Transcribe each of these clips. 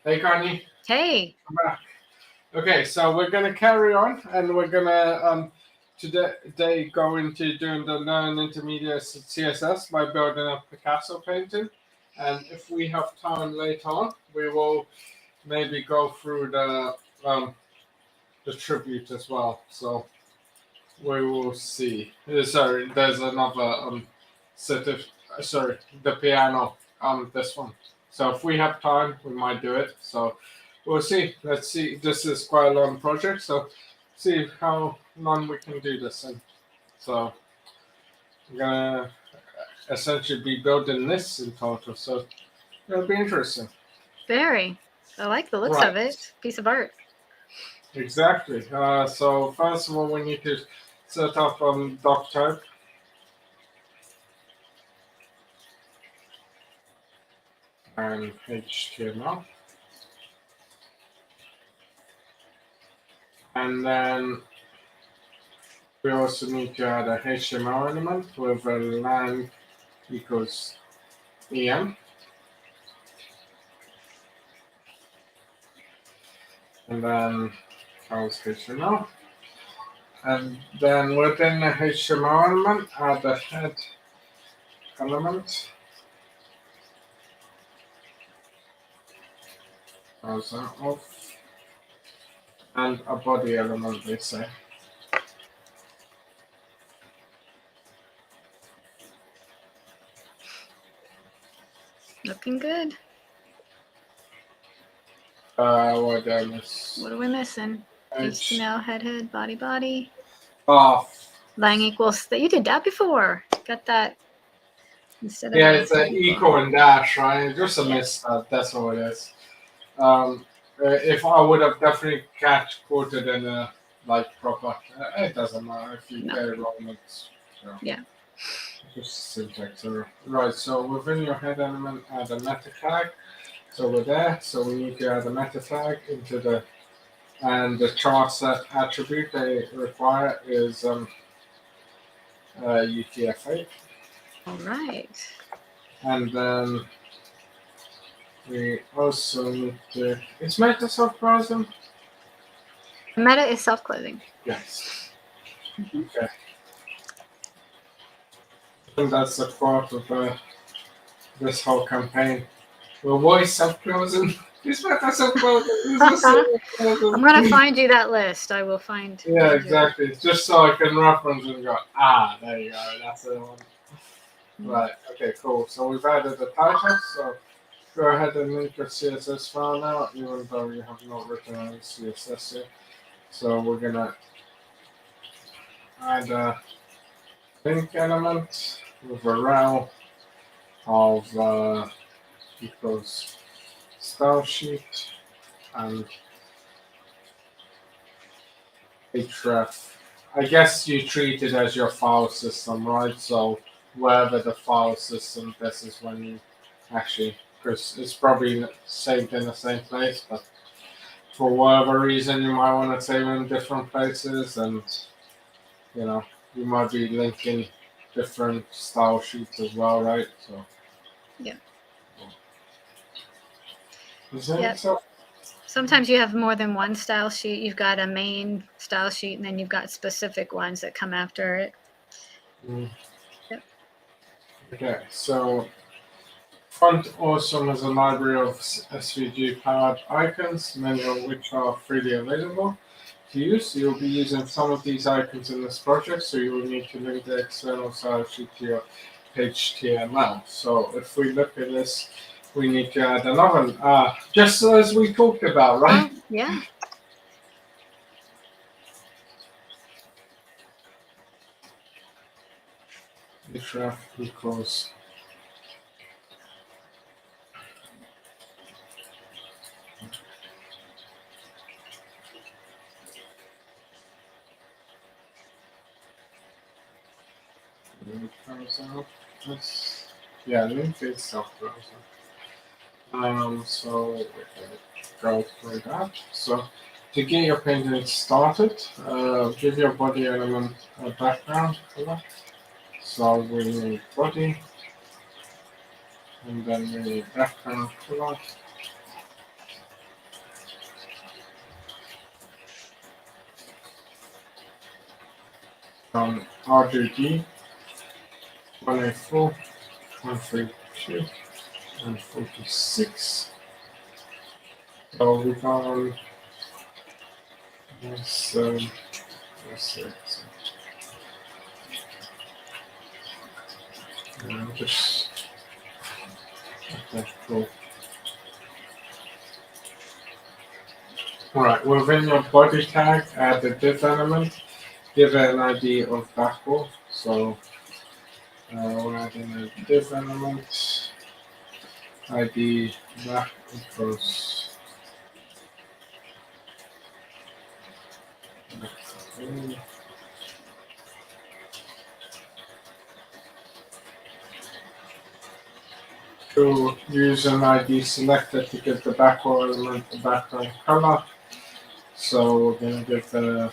Hey, Connie. Hey. I'm back. Okay, so we're gonna carry on, and we're gonna today go into doing the Learn Intermediate CSS by building a Picasso painting, and if we have time later on, we will maybe go through the tribute as well. So we will see. Sorry, there's another set of sorry the piano this one. So if we have time, we might do it. So we'll see. Let's see. This is quite a long project, so see how long we can do this in. So we're gonna essentially be building this in total. So it'll be interesting. Very. I like the looks Right. of it. Piece of art. Exactly. So first of all, we need to set up doc type and HTML, and then we also need to add a HTML element with a lang equals em, and then else HTML. And then within the HTML element, add a head element. Close that off. And a body element, they say. Looking good. What did I miss? What are we missing? HTML, head, body. Off. Lang equals that. You did that before. Got that instead of Yeah, it's an equal and dash, right? Just a misstep. That's all it is. If I would have definitely catch quoted in a proper, it doesn't matter if you get it wrong. It's yeah. Just syntax error. Right. So within your head element, add a meta tag. So we're there. So we need to add a meta tag into the chart set attribute they require is UTF-8. All right. And then we also need to. Is meta self-browsing? Meta is self-closing. Yes. Okay. I think that's the part of this whole campaign. Well, why self-closing? Is meta self-closing? I'm gonna find you that list. I will find. Yeah, exactly. It's just so I can reference and go, there you go. That's the one. Right. Okay. Cool. So we've added the title. So go ahead and link your CSS file now, even though you have not written any CSS yet. So we're gonna add a link element with a rel of equals style sheet and href. I guess you treat it as your file system, right? So wherever the file system, this is when you actually, because it's probably saved in the same place, but for whatever reason you might want to save in different places, and you might be linking different style sheets as well, right? So yeah. Yep. Sometimes you have more than one style sheet. You've got a main style sheet, and then you've got specific ones that come after it. Yep. Okay, so Font Awesome is a library of SVG-powered icons, many of which are freely available to use. You'll be using some of these icons in this project, so you will need to link the external style sheet to your HTML. So if we look at this, we need to add another, just as we talked about, right? Yeah. Href equals link is self-browser. So we can go through that. So to get your painting started, give your body element a background color. So we need body, and then we need background color. RGB 184, 132, and 46. So we can let's see. Just okay, cool. Alright, within your body tag, add the div element, give it an ID of backball. So we're adding a div element, ID back equals to use an ID selector to give the backball element the background color. So we're going to give the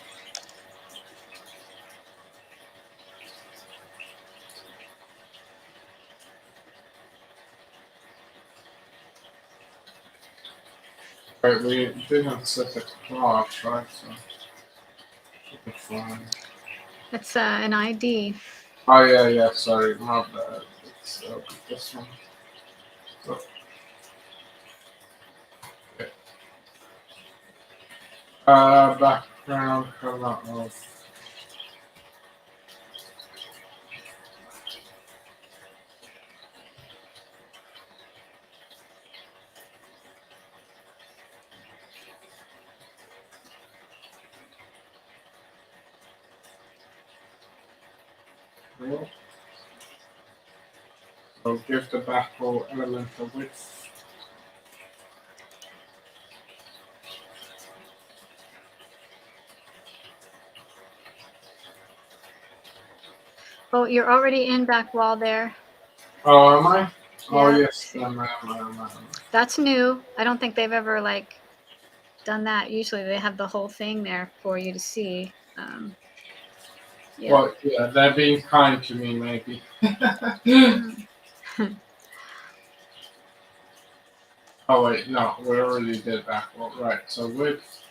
right, we didn't set the class, right? So should be fine. It's an ID. Oh yeah, sorry, my bad. It's this one. So, okay. Background color of blue. So give the backball element a width. Oh, you're already in back wall there. Oh, am I? Oh Yeah. yes, am. That's new. I don't think they've ever like done that. Usually they have the whole thing there for you to see. Yeah. Well, yeah, they're being kind to me, maybe. Oh wait, no, we already did backball. Right, so width,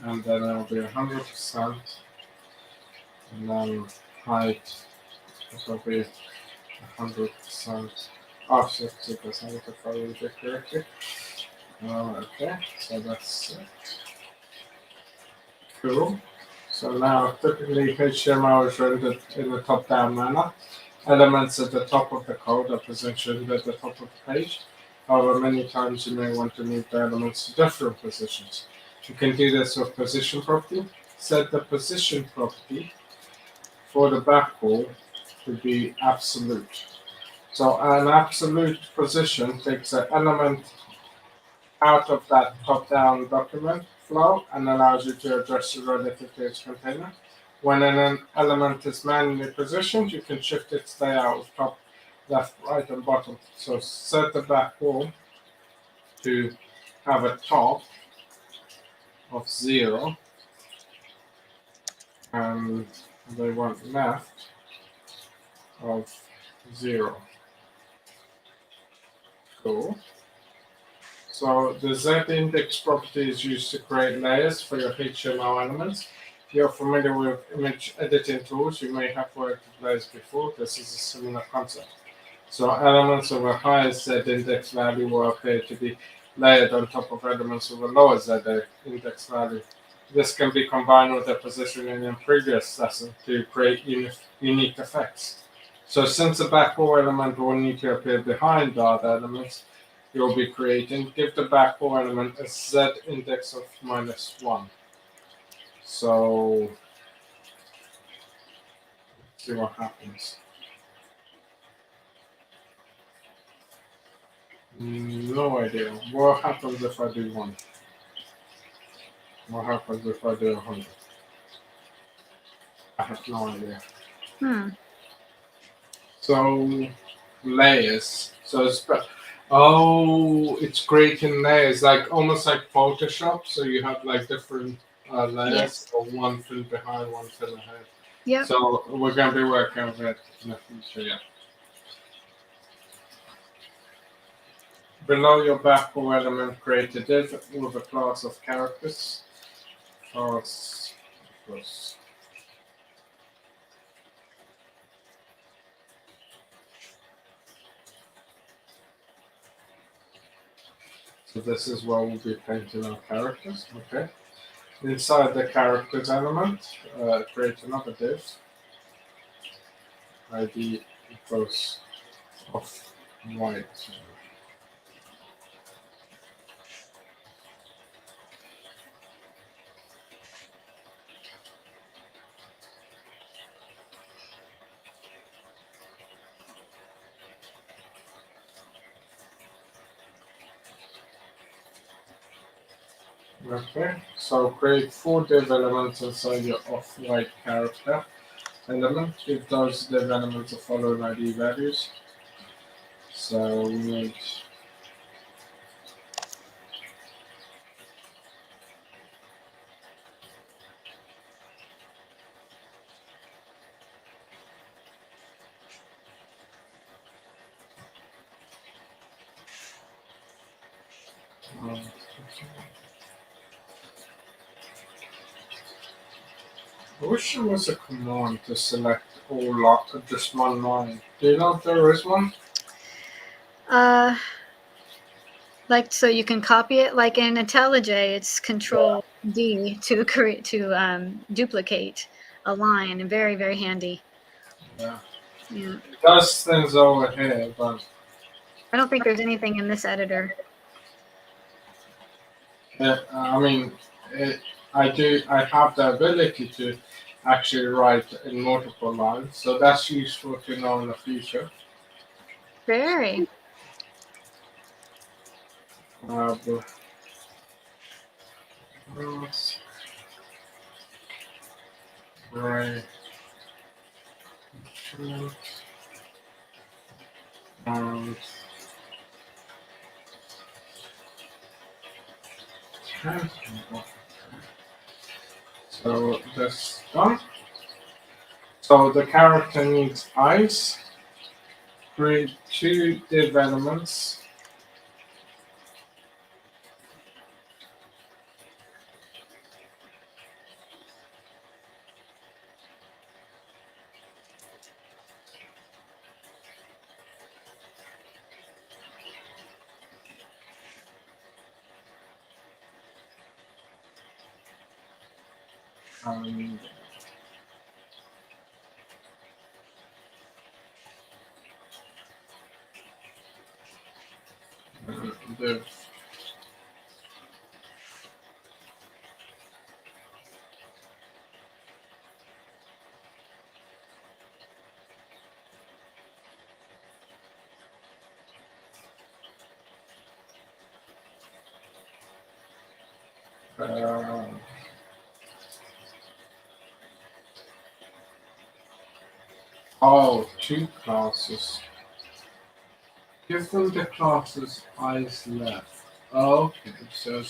and then it'll be 100%, and then height, which will be 100% offset to the center if I read it correctly. Okay, so that's cool. So now typically HTML is rendered in a top-down manner. Elements at the top of the code are positioned at the top of the page. However, many times you may want to move the elements to different positions. You can do this with position property. Set the position property for the backball to be absolute. So an absolute position takes an element out of that top-down document flow and allows you to address it relative to its container. When an element is manually positioned, you can shift its layout top, left, right, and bottom. So set the back wall to have a top of 0, and they want left of 0. Cool. So the Z-index property is used to create layers for your HTML elements. If you're familiar with image editing tools, you may have worked with layers before. This is a similar concept. So elements of a higher Z-index value will appear to be layered on top of elements of a lower Z-index value. This can be combined with the positioning in previous lesson to create unique effects. So since the backball element will need to appear behind the other elements, you'll be creating, give the backball element a Z index of -1. So let's see what happens. No idea. What happens if I do 1? What happens if I do 100? I have no idea. So layers. So it's creating layers, like almost like Photoshop. So you have like different layers, Yes. or one fill behind, one fill ahead. Yep. So we're going to be working with it in the future, yeah. Below your backball element, create a div with a class of characters. Class plus So this is where we'll be painting our characters. Okay. Inside the characters element, create another div. ID equals off white. Okay, so create 4 div elements inside your off-white character element. Give those div elements the following ID values. So we need I wish there was a command to select all lock just one line. Do you know if there is one? Like, so you can copy it, like in IntelliJ, it's Control D to create, to duplicate a line, and very, very handy. Yeah. Yeah. It does things over here, but I don't think there's anything in this editor. I mean, I have the ability to actually write in multiple lines, so that's useful to know in the future. Very. Right. And so that's done. So the character needs eyes. Create 2 div elements. And div. Oh, 2 classes. Give them the classes eyes left. Oh, okay, so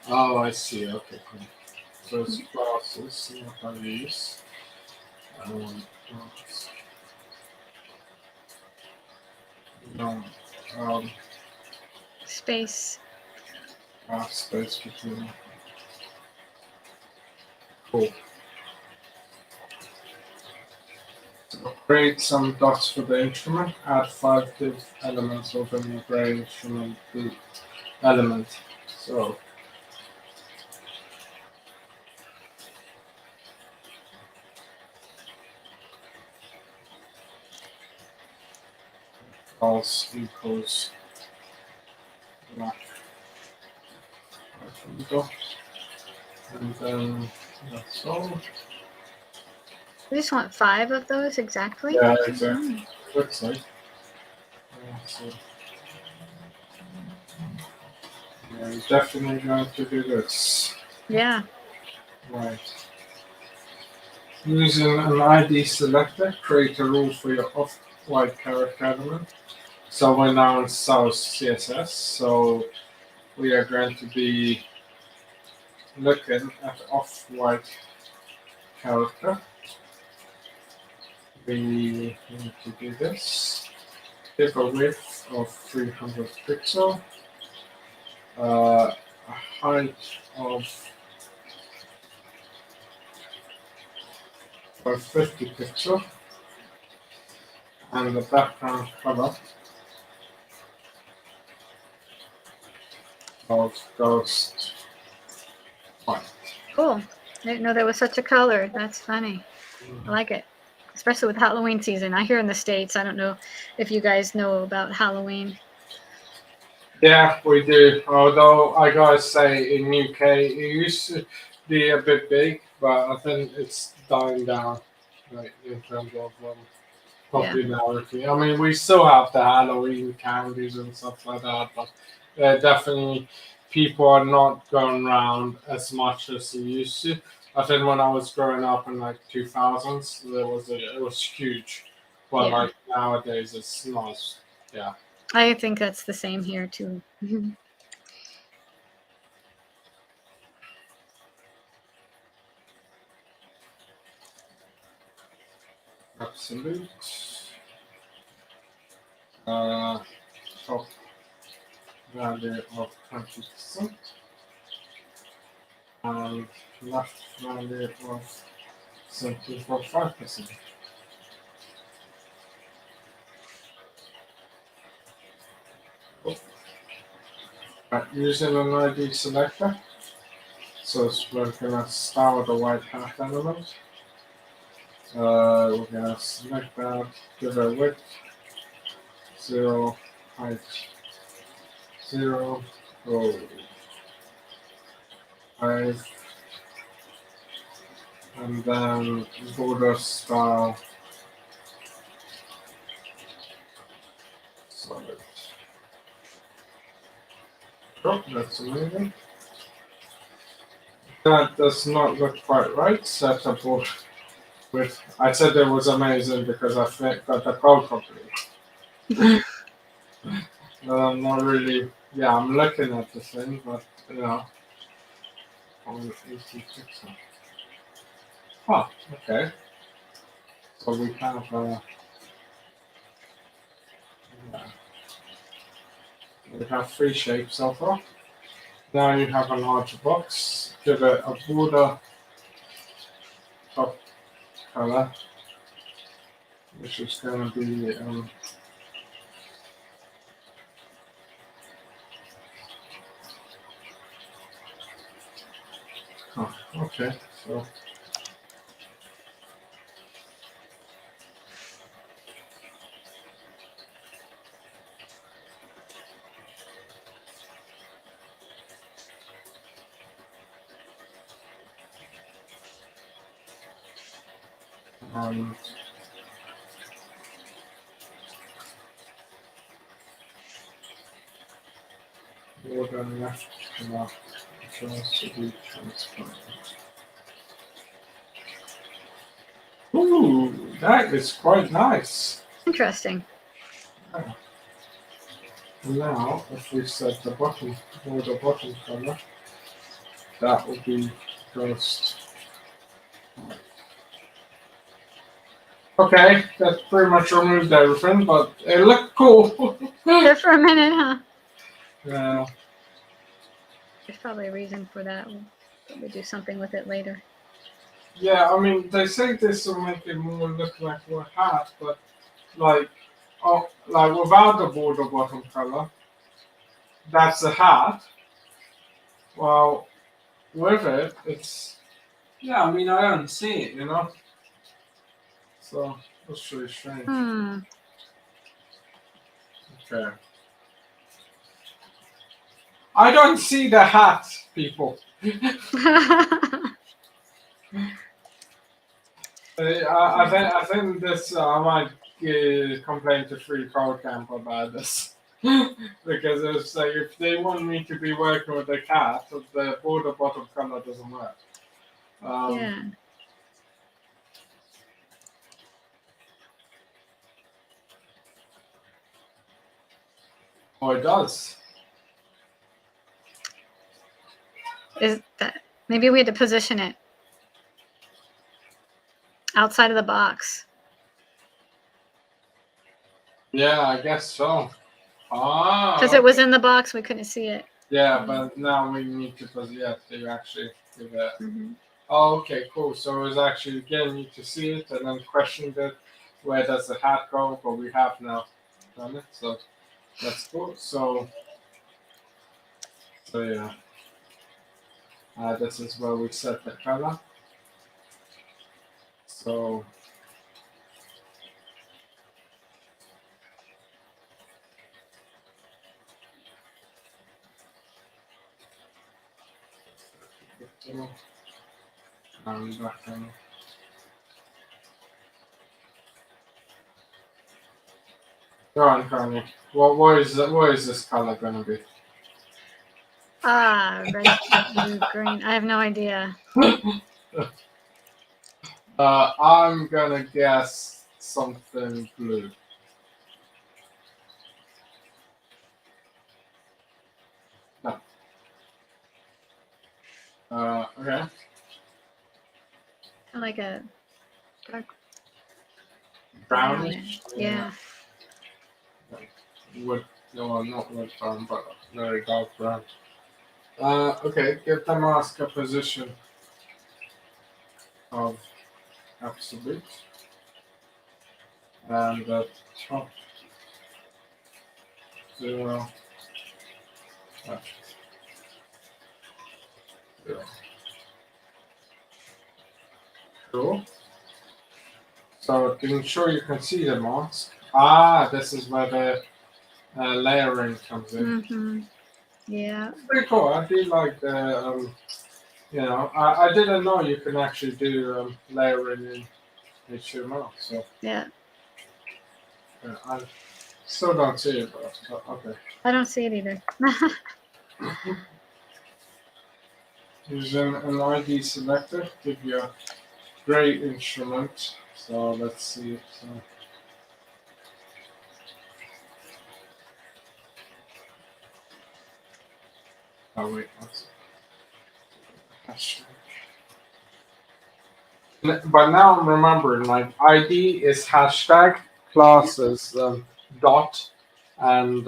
oh, I see. Okay, cool. So it's classes, not these. Class. No, Space. space between. Cool. So create some dots for the instrument. Add 5 div elements within the gray instrument element. So false equals black. There we go. And then that's all. We just want 5 of those exactly? Yeah, exactly. Looks like. So, yeah, we're definitely going to do this. Yeah. Right. Using an ID selector, create a rule for your off-white character element. So we're now in South CSS. So we are going to be looking at off-white character. We need to do this. Give a width of 300 pixel, a height of 50 pixel, and the background color of ghost white. Cool. I didn't know there was such a color. That's funny. I like it, especially with Halloween season. I hear in the States. I don't know if you guys know about Halloween. Yeah, we do. Although I gotta say, in UK, it used to be a bit big, but I think it's dying down, like in terms of popularity. I mean, we still have the Halloween candies and stuff like that, but definitely people are not going around as much as they used to. I think when I was growing up in like 2000s, it was huge, but Yeah. like nowadays it's not. Yeah. I think that's the same here too. Absolute. Top value of 20% and left value of 17.5%. Right, using an ID selector, so we're gonna start with the white hat element. We're gonna select that, give it width 0, height 0, go 5, and then border style solid. Oh, that's amazing. That does not look quite right. Set up with. I said it was amazing because I got the code complete. I'm not really. Yeah, I'm looking at the thing, but you know, on 86. Oh, okay. So we have. Yeah, we have three shapes so far. Now you have a larger box. Give it a border top color, which is going to be. Oh, okay. So. Border left color just to be transparent. Ooh, that is quite nice. Interesting. Yeah. Now, if we set the bottom color, that will be ghost. Okay, that pretty much removed everything, but it looked cool. There for a minute, huh? Yeah. There's probably a reason for that. We'll probably do something with it later. Yeah, I mean, they say this will make it more look like a hat, but like, like without the border bottom color, that's a hat. Well, with it, it's yeah. I mean, I don't see it, you know. So that's really strange. Okay. I don't see the hat, people. I think this. I might complain to Free Code Camp about this because it's like if they want me to be working with the cat, the border bottom color doesn't work. Yeah. Oh, it does. Is that maybe we had to position it outside of the box? Yeah, I guess so. Ah. Because it was in the box, we couldn't see it. Yeah, but now we need to to actually give it. Mm-hmm. Oh, okay, cool. So it was actually getting you to see it and then questioned it. Where does the hat go? But we have now done it, so that's cool. So So yeah, this is where we set the color. So and back on. Go on, Connie. What is this color gonna be? Red, blue, green. I have no idea. I'm gonna guess something blue. No. Okay. Like a dark Brownish. Yeah. Wood. No, not wood brown, but very dark brown. Okay. Give the mask a position of absolute, and the top 0, left 0. Cool. So to ensure you can see the mask. This is where the layering comes in. Mm-hmm. Yeah. It's pretty cool. I do like the, I didn't know you can actually do layering in HTML. So Yeah. I still don't see it, but okay. I don't see it either. Use an ID selector, give you a gray instrument. So let's see. So, oh wait, what's hashtag? But now I'm remembering, like ID is hashtag, class is dot, and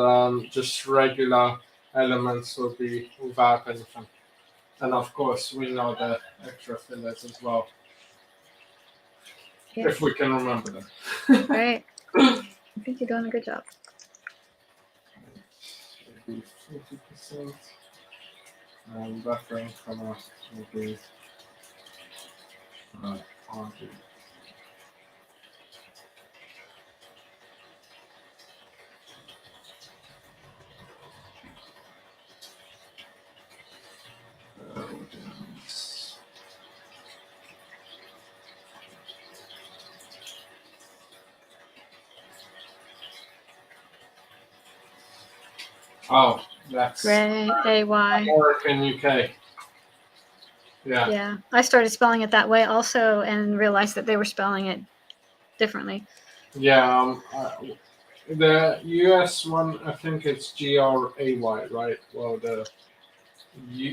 just regular elements will be without anything. And of course, we know the extra fillers as well, Yeah. if we can remember them. Right. I think you're doing a good job. Maybe 50%. And background color will be RG. Oh, that's Ray, A-Y. American UK. Yeah. Yeah. I started spelling it that way also and realized that they were spelling it differently. Yeah. The US one, I think it's GRAY, right? Well, the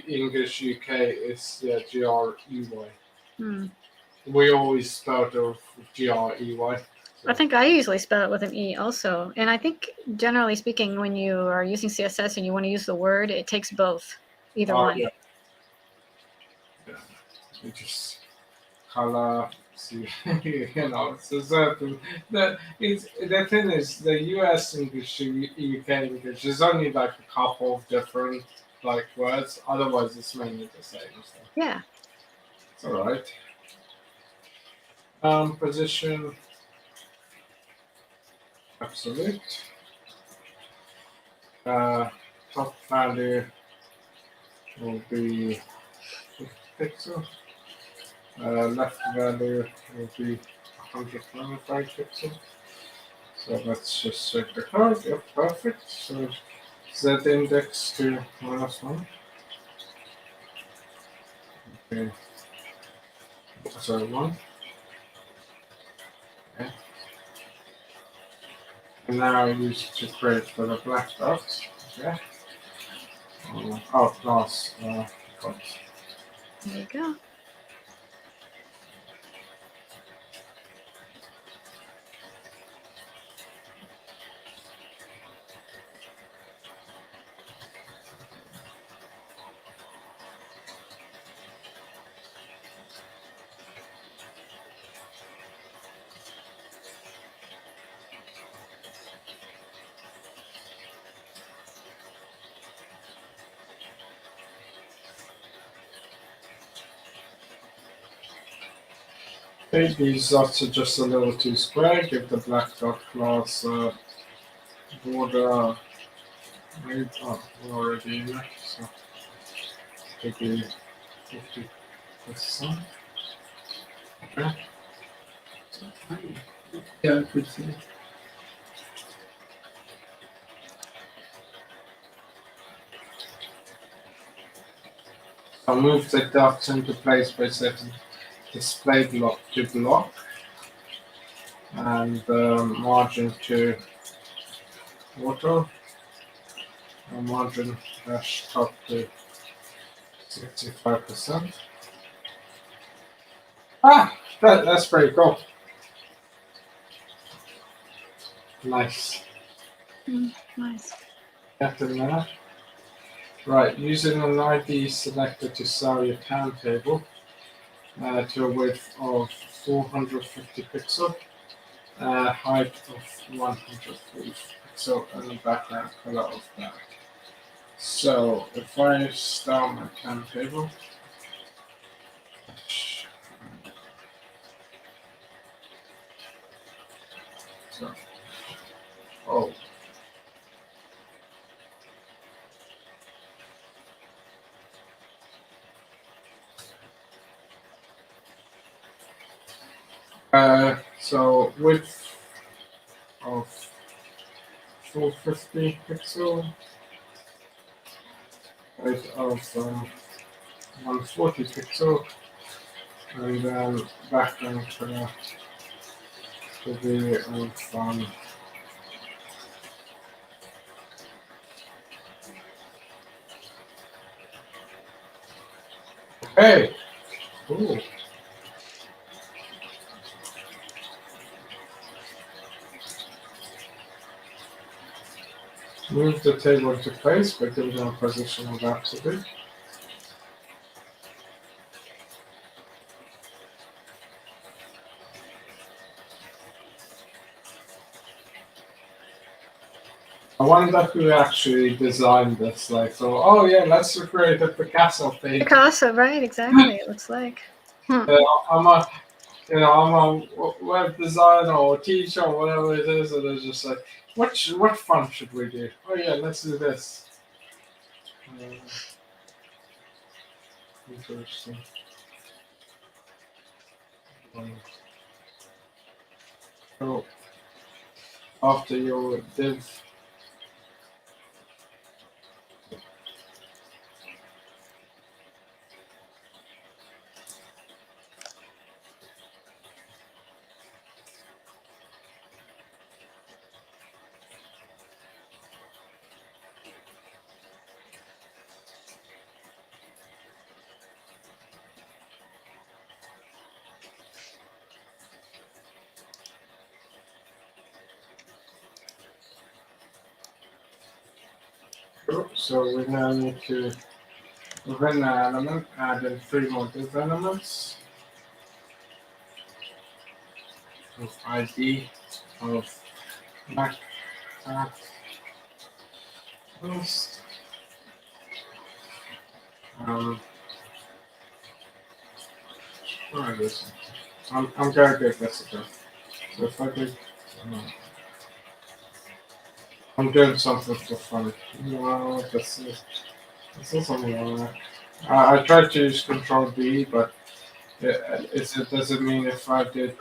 English UK is GREY. Hmm. We always spelled it with GREY. I think I usually spell it with an E also. And I think generally speaking, when you are using CSS and you want to use the word, it takes both. Either one. Yeah. We just color. See, so certain. The thing is, the US English to UK English is only like a couple of different like words. Otherwise, it's mainly the same. So Yeah. it's all right. Position absolute. Top value will be 50 pixels. Left value will be 125 pixels. So let's just check the code. Yep, perfect. So Z index to -1. Okay. So 1. Okay. And now I use to create for the black dots. Okay. Class. Got. There you go. Okay, these dots are just a little too square. Give the black dot class border. Maybe, oh, we're already in it, so maybe 50%. Okay. Yeah, I could see. I'll move the dots into place by setting display block to block and margin to auto, and margin dash top to 65%. Ah, that's pretty cool. Nice. Nice. Get in there. Right, using an ID selector to sell your timetable to a width of 450 pixel, height of 140 pixel, and the background color of black. So if I start my timetable, so oh. So width of 450 pixel, height of 140 pixel, and then background color to be of hey, cool. Move the table into place by giving a position of absolute. I wonder who actually designed this. Like, so, oh yeah, let's recreate a Picasso thing. Picasso, right? Exactly. It looks like. I'm a, I'm a web designer or teacher or whatever it is, and it's just like, what font should we do? Oh yeah, let's do this. Interesting. So after your div. So we now need to within the element add in 3 more div elements of ID of Mac post. Try this. I'm gonna get this again. So if I did, I'm doing something for fun. No, this is something like that. I tried to use Control D, but it doesn't mean if I did.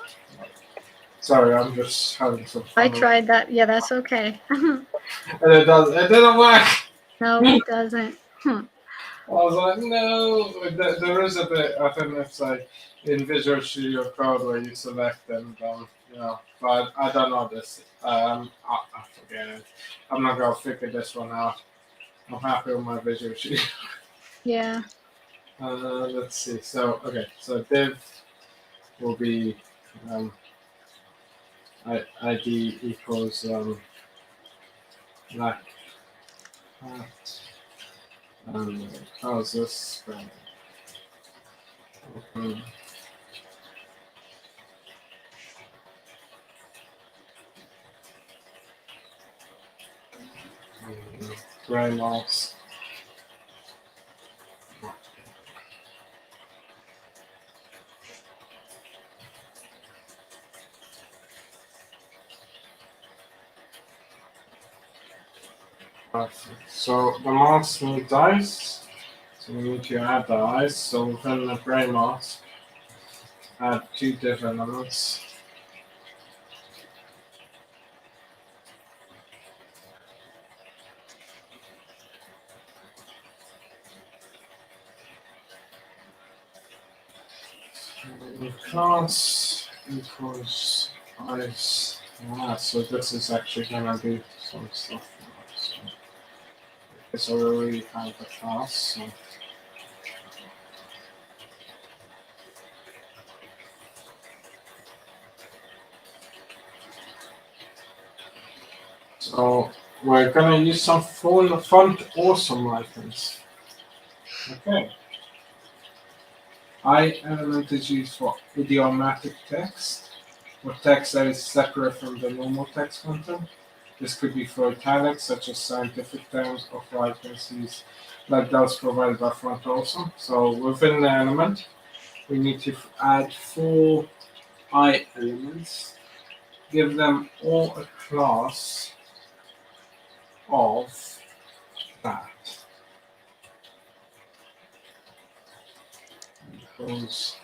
Sorry, I'm just having some fun. I tried that. Yeah, that's okay. And it didn't work. No, it doesn't. I was like, no. There is a bit. I think it's like in Visual Studio Code where you select and but I don't know this. I forget it. I'm not gonna figure this one out. I'm happy with my Visual Studio. Yeah. Let's see. So okay. So div will be ID equals black hat and how's this open gray marks. Perfect. So the mouse needs eyes. So we need to add the eyes. So within the gray mouse, add two div elements. Class equals eyes. So this is actually gonna do some stuff. So it's already kind of a class. So we're gonna use some font awesome icons. Okay. I element is used for idiomatic text, or text that is separate from the normal text content. This could be for italics, such as scientific terms, or for icons like those provided by Font Awesome. So within the element, we need to add 4 I elements, give them all a class of that. Because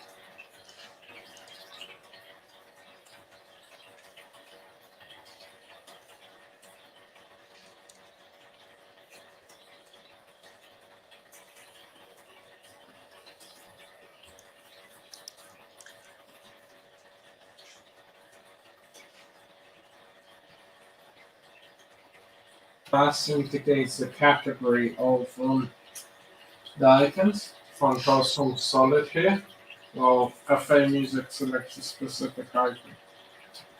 class indicates the category of the icons. Font Awesome solid here. Well, FA music selects a specific icon.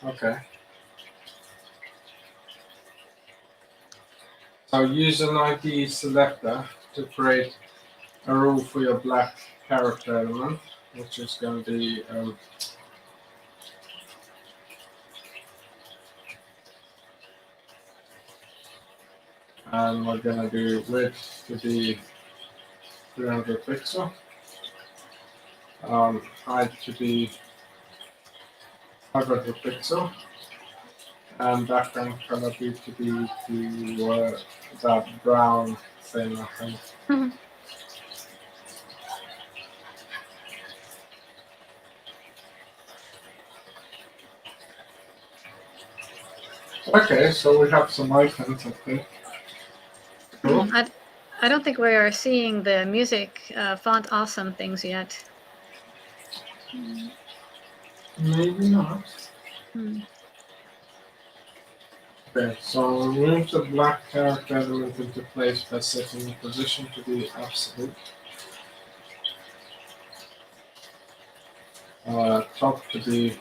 Okay. So use an ID selector to create a rule for your black character element, which is going to be and we're going to do width to be 300 pixel, height to be 500 pixel, and background color to be to that brown thing, I think. Mhm. Okay, so we have some icons, I think. Cool. I don't think we are seeing the music font awesome things yet. Maybe not. Hmm. Okay, so move the black character element into place by setting the position to be absolute. Top to be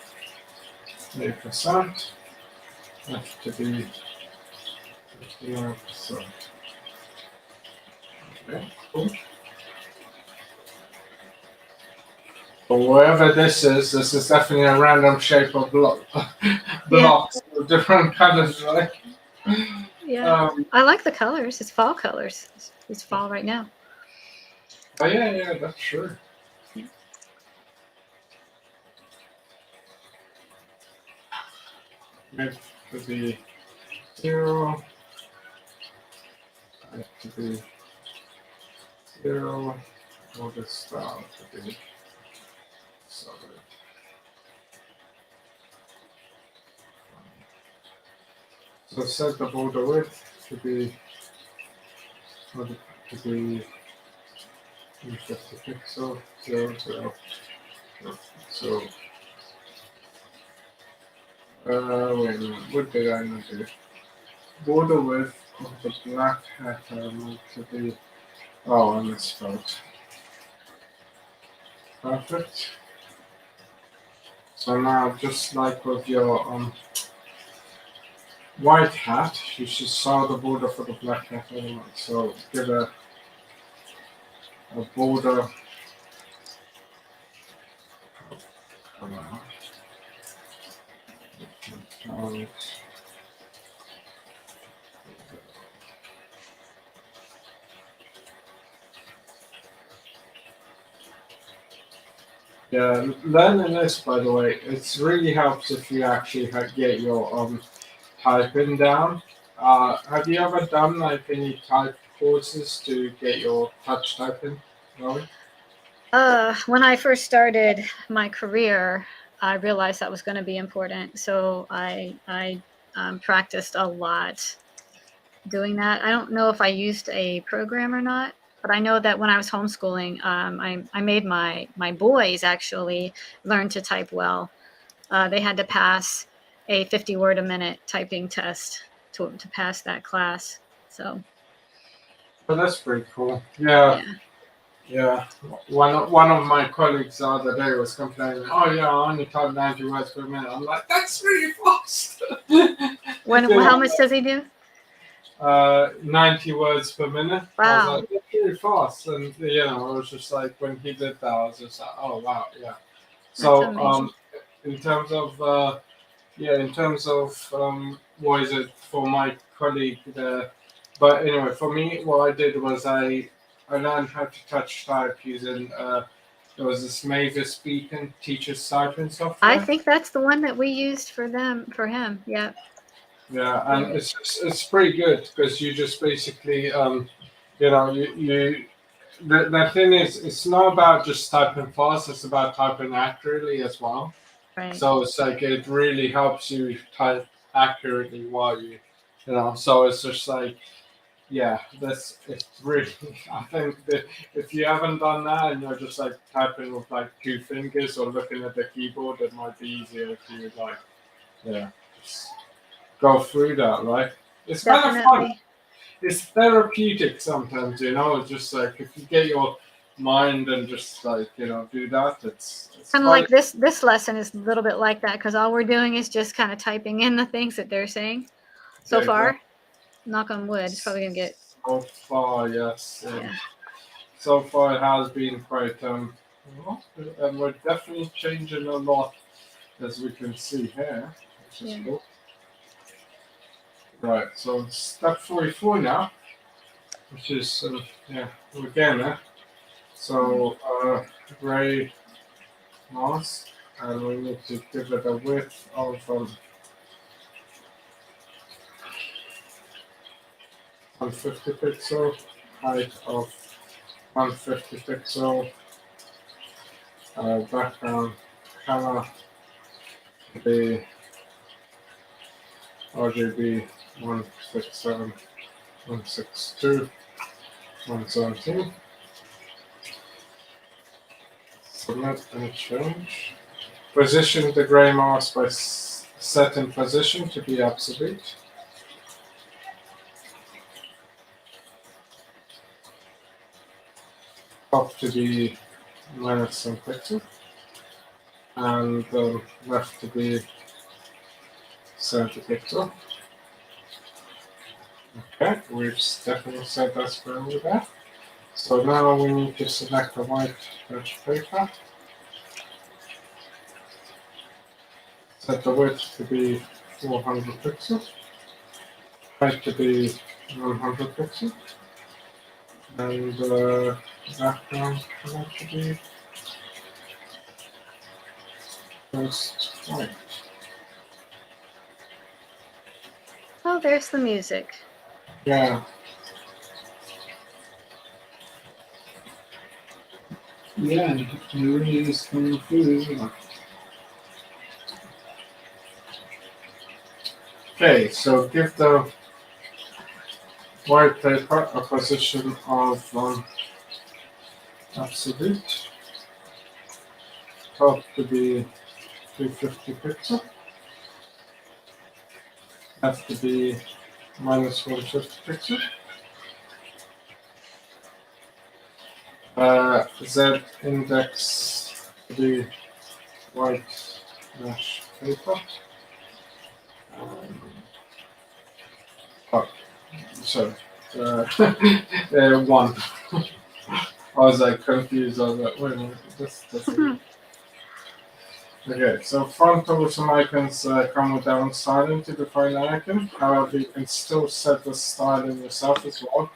8%, left to be 59%. Okay, cool. But wherever this is definitely a random shape of blocks with different colors, right? Yeah. I like the colors. It's fall colors. It's fall right now. Oh yeah, that's true. Mid to be 0, height to be 0, or the style to be solid. So set the border width to be 50 pixel, 0, 0. So, wait a minute, what did I not do? Border width of the black hat element to be, oh, I misspelled. Perfect. So now, just like with your white hat, you should saw the border for the black hat element. So give a border. Yeah, learning this, by the way, it really helps if you actually get your typing down. have you ever done like any type courses to get your touch typing going? When I first started my career, I realized that was going to be important. So I practiced a lot doing that. I don't know if I used a program or not, but I know that when I was homeschooling, I made my boys actually learn to type well. They had to pass a 50 word a minute typing test to pass that class. So But that's pretty cool. Yeah, yeah, yeah. One of my colleagues the other day was complaining, "Oh yeah, I only type 90 words per minute." I'm like, "That's really fast." how much does he do? 90 words per minute. I was Wow, like, that's really fast. And, I was just like, when he did that, I was just like, oh, wow, yeah. that's So, amazing. in terms of, what is it for my colleague there? But anyway, for me, what I did was I learned how to touch type using, there was this Mavis Beacon teacher's typing I software. think that's the one that we used for him. Yeah, Yeah, yeah, and it's pretty good because you just basically you the thing is it's not about just typing fast, it's about typing accurately as well. right. So it's like it really helps you type accurately while so it's just like yeah, that's it's really I think that if you haven't done that and you're just like typing with like two fingers or looking at the keyboard, it might be easier if you like yeah just go through that, right? It's kind of fun. Definitely. It's therapeutic sometimes, It's just like if you get your mind and just like do that, it's Kind of like quite this lesson is a little bit like that because all we're doing is just kind of typing in the things that they're saying. yeah, So exactly. far, knock on wood, it's probably gonna get So far, yes, yeah. so far it has been quite well, and we're definitely changing a lot as we can see here, which is Yeah. cool. Right, so it's step 44 now, which is yeah, again, so gray mask, and we need to give it a width of 150 pixel, height of 150 pixel, background color to be RGB 167, 162, 117. Submit and change. Position the gray mask by setting position to be absolute. Top to be minus some pixel. And left to be 70 pixel. Okay, we've definitely set that square with that. So now we need to select a white edge paper. Set the width to be 400 pixels. Height to be 100 pixels. And background color to be just white. Oh, there's the music. Yeah. Yeah, it really is coming through, isn't it? Okay, so give the white paper a position of absolute. Top to be 250 pixel. Left to be minus 150 pixel. Z index to be white mesh paper. Oh, sorry. One. I was like confused. I was like, wait a minute, this doesn't. Okay, so front some icons come with their own styling to define an icon. However, you can still set the styling yourself as well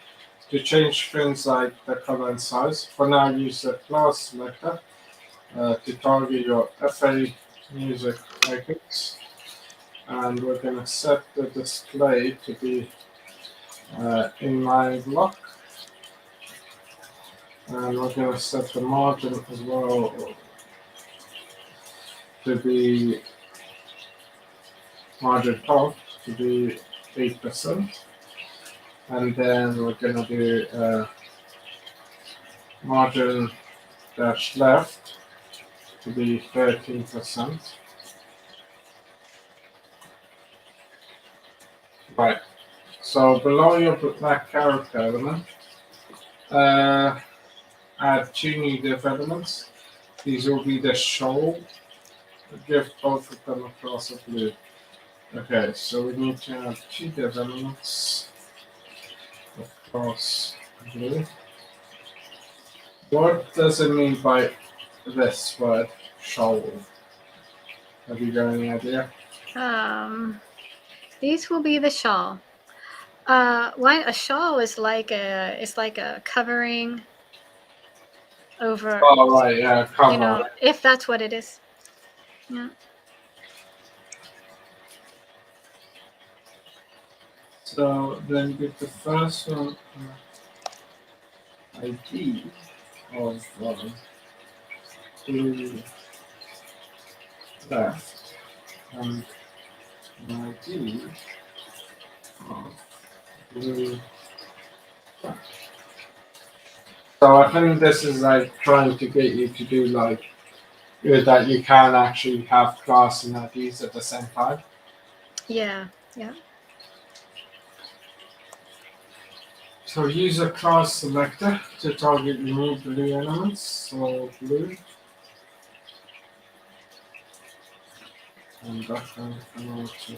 to change things like the color and size. For now, use the class selector to target your FA music icons. and we're going to set the display to be inline block, and we're going to set the margin as well to be margin top to be 8%, and then we're going to do margin dash left to be 13%. Right. So below your black character element, add two new div elements. These will be the show. Give both of them a class of blue. Okay, so we need to add two div elements of class blue. What does it mean by this word, show? Have you got any idea? These will be the shawl. Why a shawl is like a covering over. Oh, right, yeah, cover. You know, if that's what it is. Yeah. So then with the first one, ID of blue left and ID of blue right. So I think this is like trying to get you to do like that you can actually have class and IDs at the same time. Yeah. Yeah. So use a class selector to target new blue elements. So blue. And that can come out to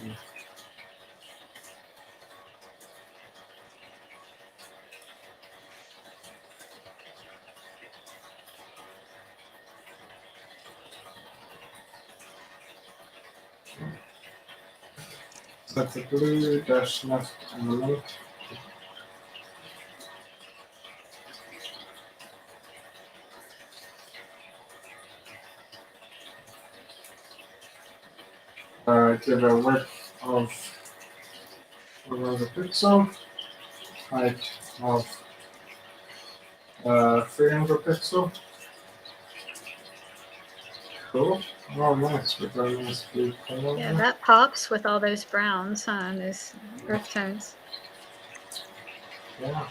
set the blue dash left element. Give a width of 100 pixel, height of 300 pixel. Cool. Oh, nice. We got a nice blue color. Yeah, that pops with all those browns, huh? And those earth tones. Yeah.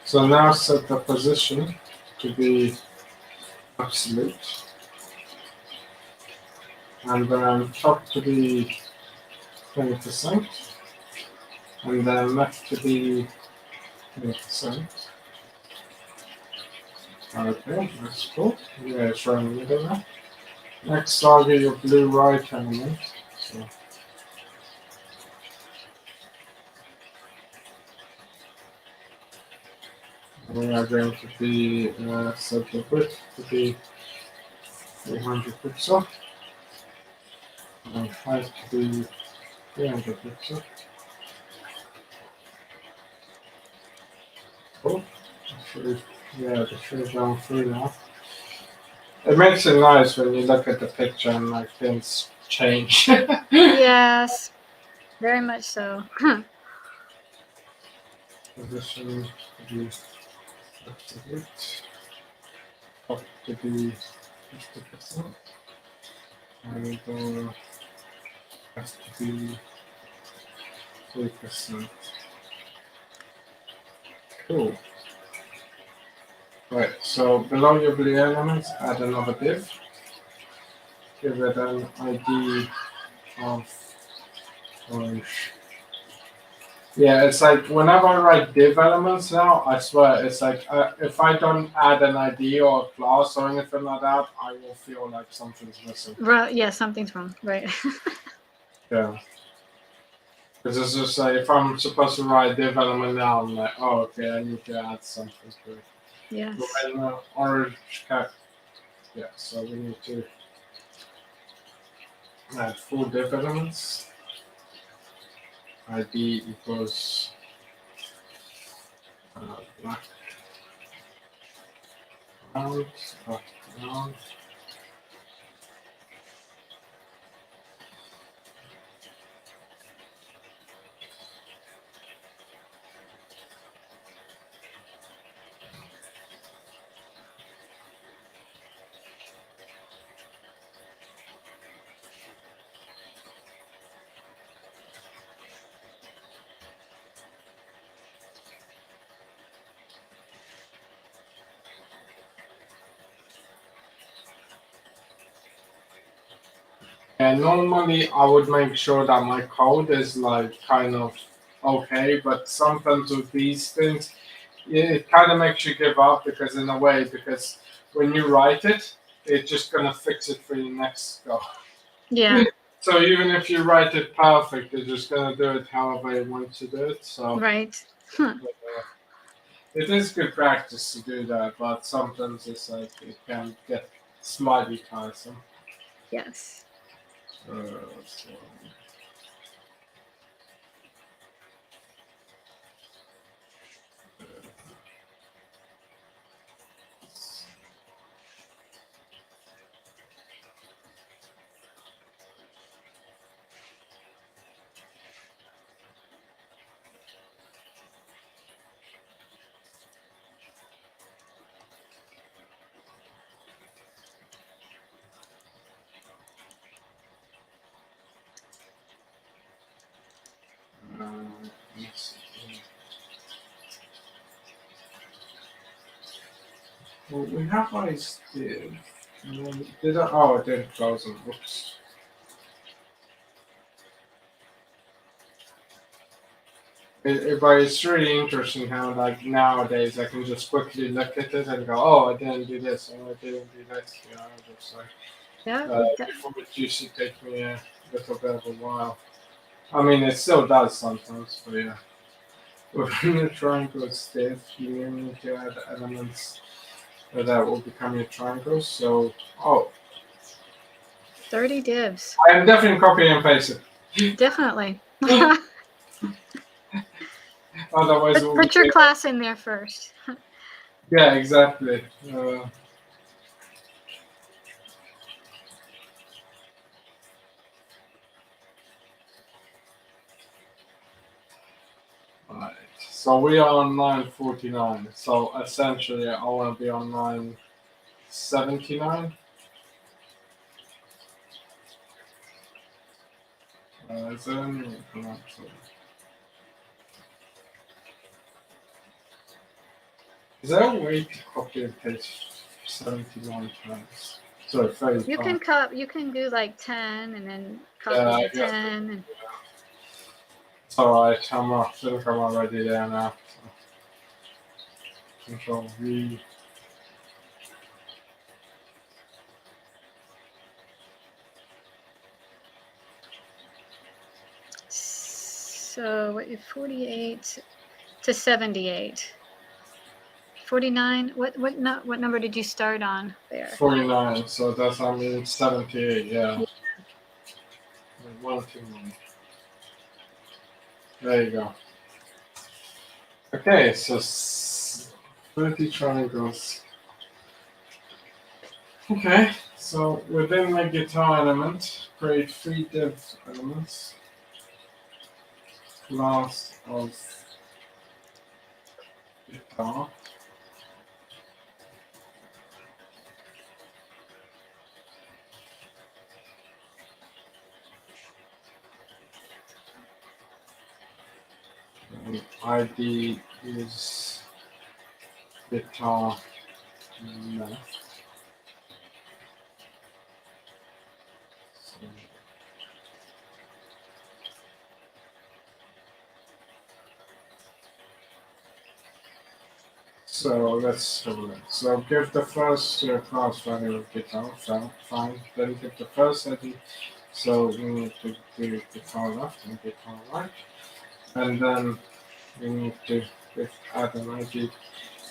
So now set the position to be absolute, and then top to be 20%, and then left to be 20%. Okay, that's cool. Yeah, it's right in the middle now. Next, target your blue right element. So we are going to be set the width to be 300 pixel, and height to be 300 pixel. Cool. Yeah, the should going through now. It makes it nice when you look at the picture and like things change. Yes, very much so. Position to be absolute, up to be 50%, and has to be 3%. Cool. Right, so below your blue elements, add another div. Give it an ID of orange. Yeah, it's like whenever I write div elements now, I swear it's like if I don't add an ID or a class or anything like that, I will feel like something's missing. Right. Yeah, something's wrong. Right. Yeah. Because it's just like if I'm supposed to write div element now, I'm like, oh, okay, I need to add something to it. Yes. When orange cap, yeah, so we need to add 4 div elements. ID equals black round. And normally I would make sure that my code is like kind of okay, but sometimes with these things, it kind of makes you give up because in a way, because when you write it, it's just gonna fix it for you next go. Yeah. So even if you write it perfect, it's just gonna do it however you want to do it. So Right. it is good practice to do that, but sometimes it's like it can get slightly tiresome. Yes. So, let's see. Well, we have ice div. Did I? Oh, I didn't close them. Oops. But it's really interesting how, like, nowadays I can just quickly look at it and go, oh, I didn't do this, and I didn't do this. You know, just like, Yeah. before it used to take me a little bit of a while. I mean, it still does sometimes, but yeah. When you're trying to stiff, you need to add elements that will become your triangles. So, oh, 30 divs. I am definitely copying and pasting. Definitely. Otherwise, we'll Put your class in there first. yeah, exactly. Right. So we are on line 49. So essentially, I want to be on line 79. Is there any? Is there a way to copy and paste 79 times? Sorry, 30 You times. can do like 10 and then Yeah, copy I the guess 10 and it's alright. I think I'm already there now. So, Control V. so what 48 to 78. 49. What number did you start on there? 49. So that's, I mean, 78. Yeah. 1, 2, 1. There you go. Okay, so 30 triangles. Okay, so within the guitar element, create 3 div elements. Class of guitar. And ID is guitar left. So let's have a look. So give the first class value of guitar, fine. Then give the first ID. So we need to do guitar left and guitar right. And then we need to add an ID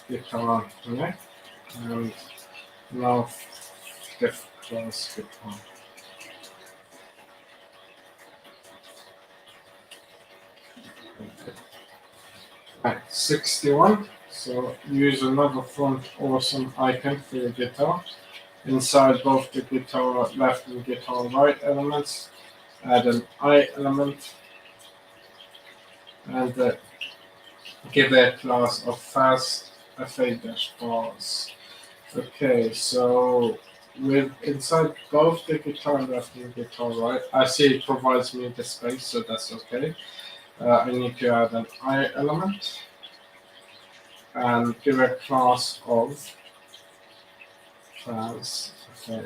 guitar neck. And now diff class guitar. Right, 61. So use another font awesome icon for your guitar. Inside both the guitar left and guitar right elements, add an I element and give it a class of fast fa-bars. Okay, so with inside both the guitar left and guitar right, I see it provides me the space, so that's okay. I need to add an I element and give a class of fast fa-.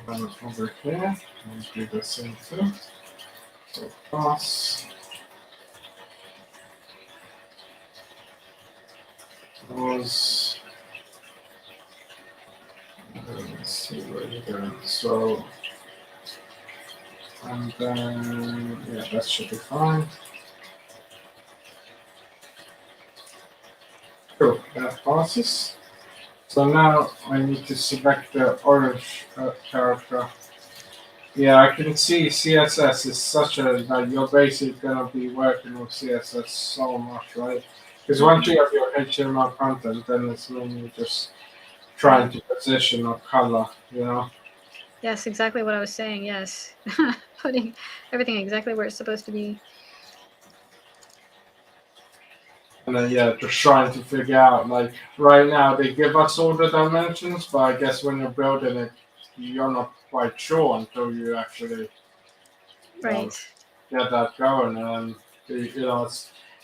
And then over here, we'll do the same thing. So pass was. Let's see where you're going. So, and then yeah, that should be fine. Cool, that passes. So now I need to select the orange character. Yeah, I can see CSS is such a, like, you're basically gonna be working with CSS so much, right? Because once you have your HTML content, then it's mainly just trying to position or color, you know? Yes, exactly what I was saying. Yes. Putting everything exactly where it's supposed to be. And then, yeah, just trying to figure out, like, right now they give us all the dimensions, but I guess when you're building it, you're not quite sure until you actually Right. get that going. And, you know,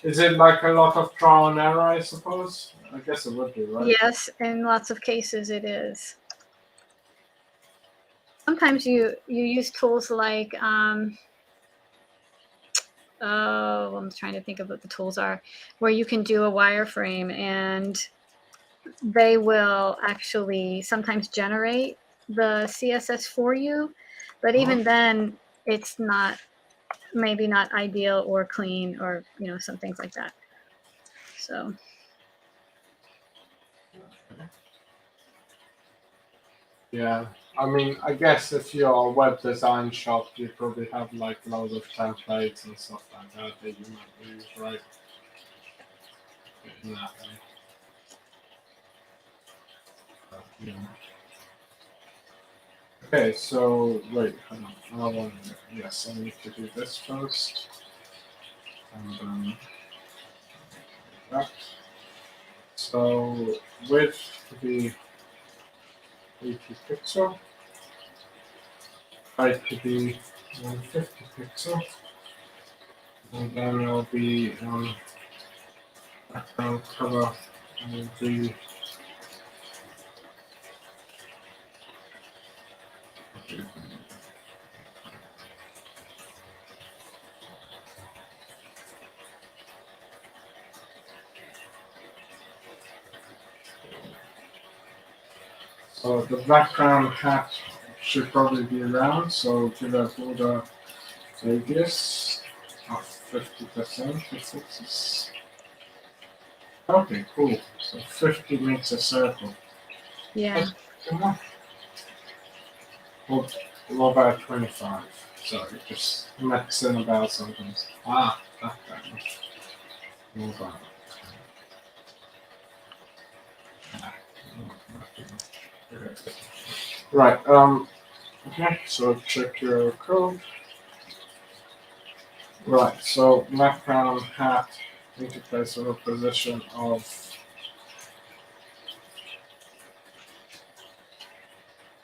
is it like a lot of trial and error, I suppose? I guess it would be, right? Yes, in lots of cases it is. Sometimes you use tools like oh, I'm trying to think of what the tools are, where you can do a wireframe and they will actually sometimes generate the CSS for you, but even then it's not, maybe not ideal or clean, or some things like that. So Yeah. I mean, I guess if you're a web design shop, you probably have like loads of templates and stuff like that that you might use, right? In that way. Yeah. Okay, so wait, hold on. I want yes, I need to do this first. And that. So width to be 80 pixel, height to be 150 pixel, and then it'll be background color will be so the background hat should probably be round, so give a border radius of 50% if it's okay, cool. So 50 makes a circle. yeah. That's pretty much. What about 25? Sorry, just messing about sometimes. Ah, that one. Move on. Okay. Right, okay, so check your code. Right, so background hat into place of a position of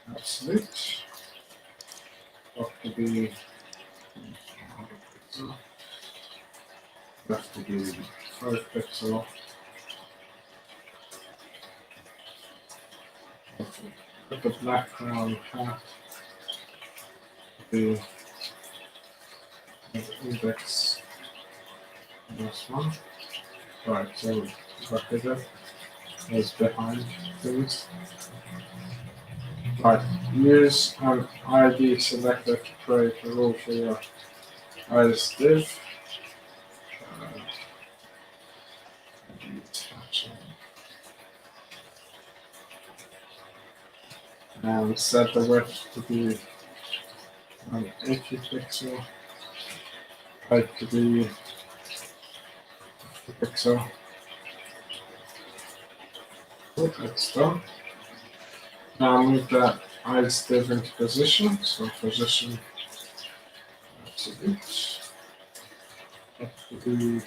absolute. Left to be left to be 5 pixel. Put the background hat to be index plus 1. Right, so bracket is behind things. Right, use an ID selector to create a rule for your iris div. And set the width to be 80 pixel, height to be 50 pixel. Good, that's done. Now move that iris div into position, so position absolute. That to be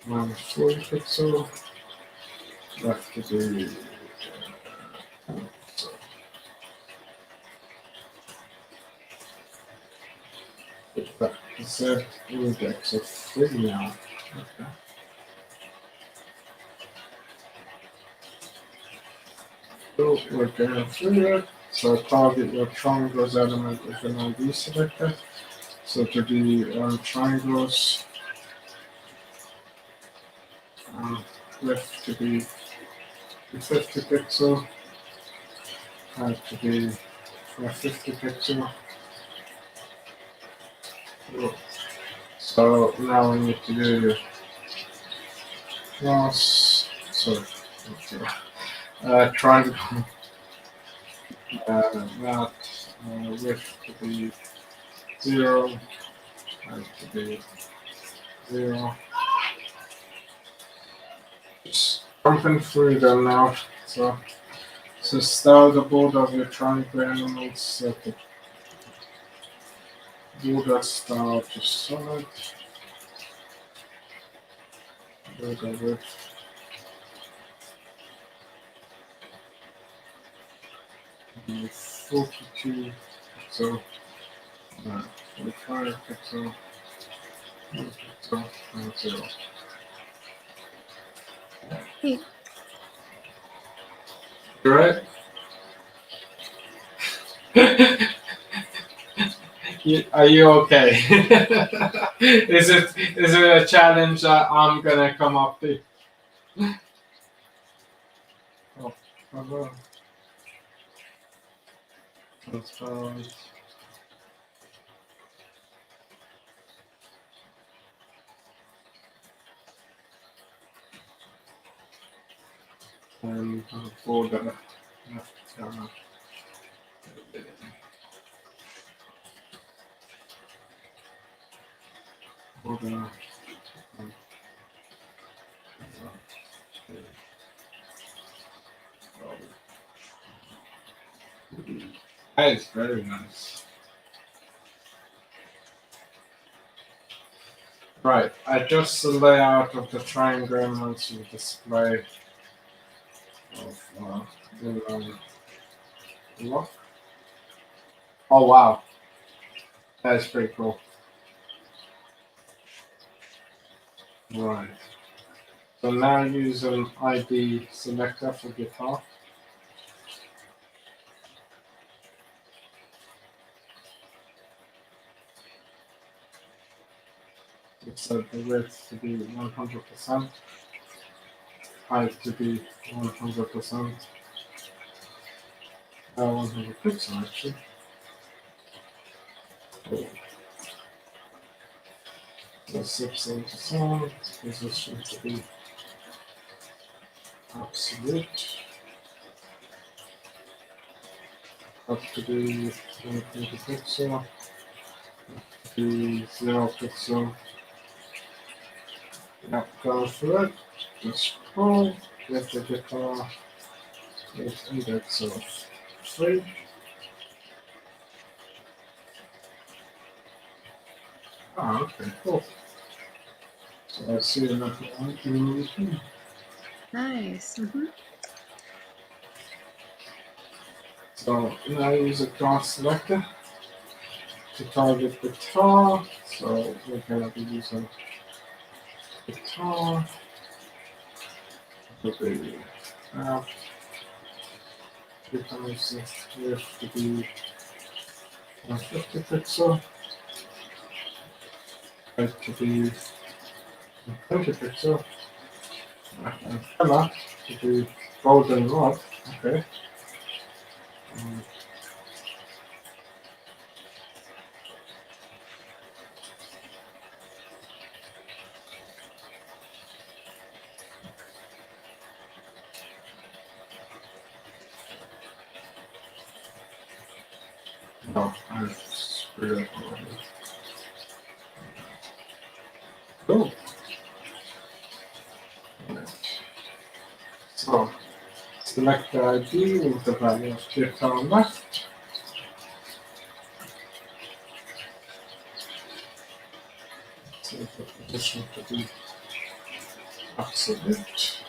-40 pixel, left to be so that Z index of 3 now. Okay. So we're going through it. So target your triangles element with an ID selector. So to do triangles, width to be 50 pixel, height to be 50 pixel. So now we need to do cross, triangle, that width to be 0, height to be 0. Just jumping through them now. So start the border of your triangle elements, set the border style to solid, border width. Be 42 pixel, 45 pixel, 1 pixel, and 0. You right? Are you okay? Is it a challenge that I'm gonna come up to? Oh, hello. Transparent. And border. Border. That is very nice. Right, adjust the layout of the triangle elements you display of lock. Oh wow, that is pretty cool. Right. So now use an ID selector for guitar. Set the width to be 100%, height to be 100%, 100 pixel actually. So 6% position to be absolute, up to be 120 pixel, be 0 pixel. Yep, go through it, just scroll, get the guitar with index of 3. Ah, okay, cool. So I see another one. Nice. So now I use a class selector to target the guitar. So we're gonna be using guitar. With the becomes width to be 150 pixel, height to be 20 pixel, and color to be golden rod. Okay. No, I screwed up already. Cool. So select the ID with the value of guitar left. Set the position to be absolute.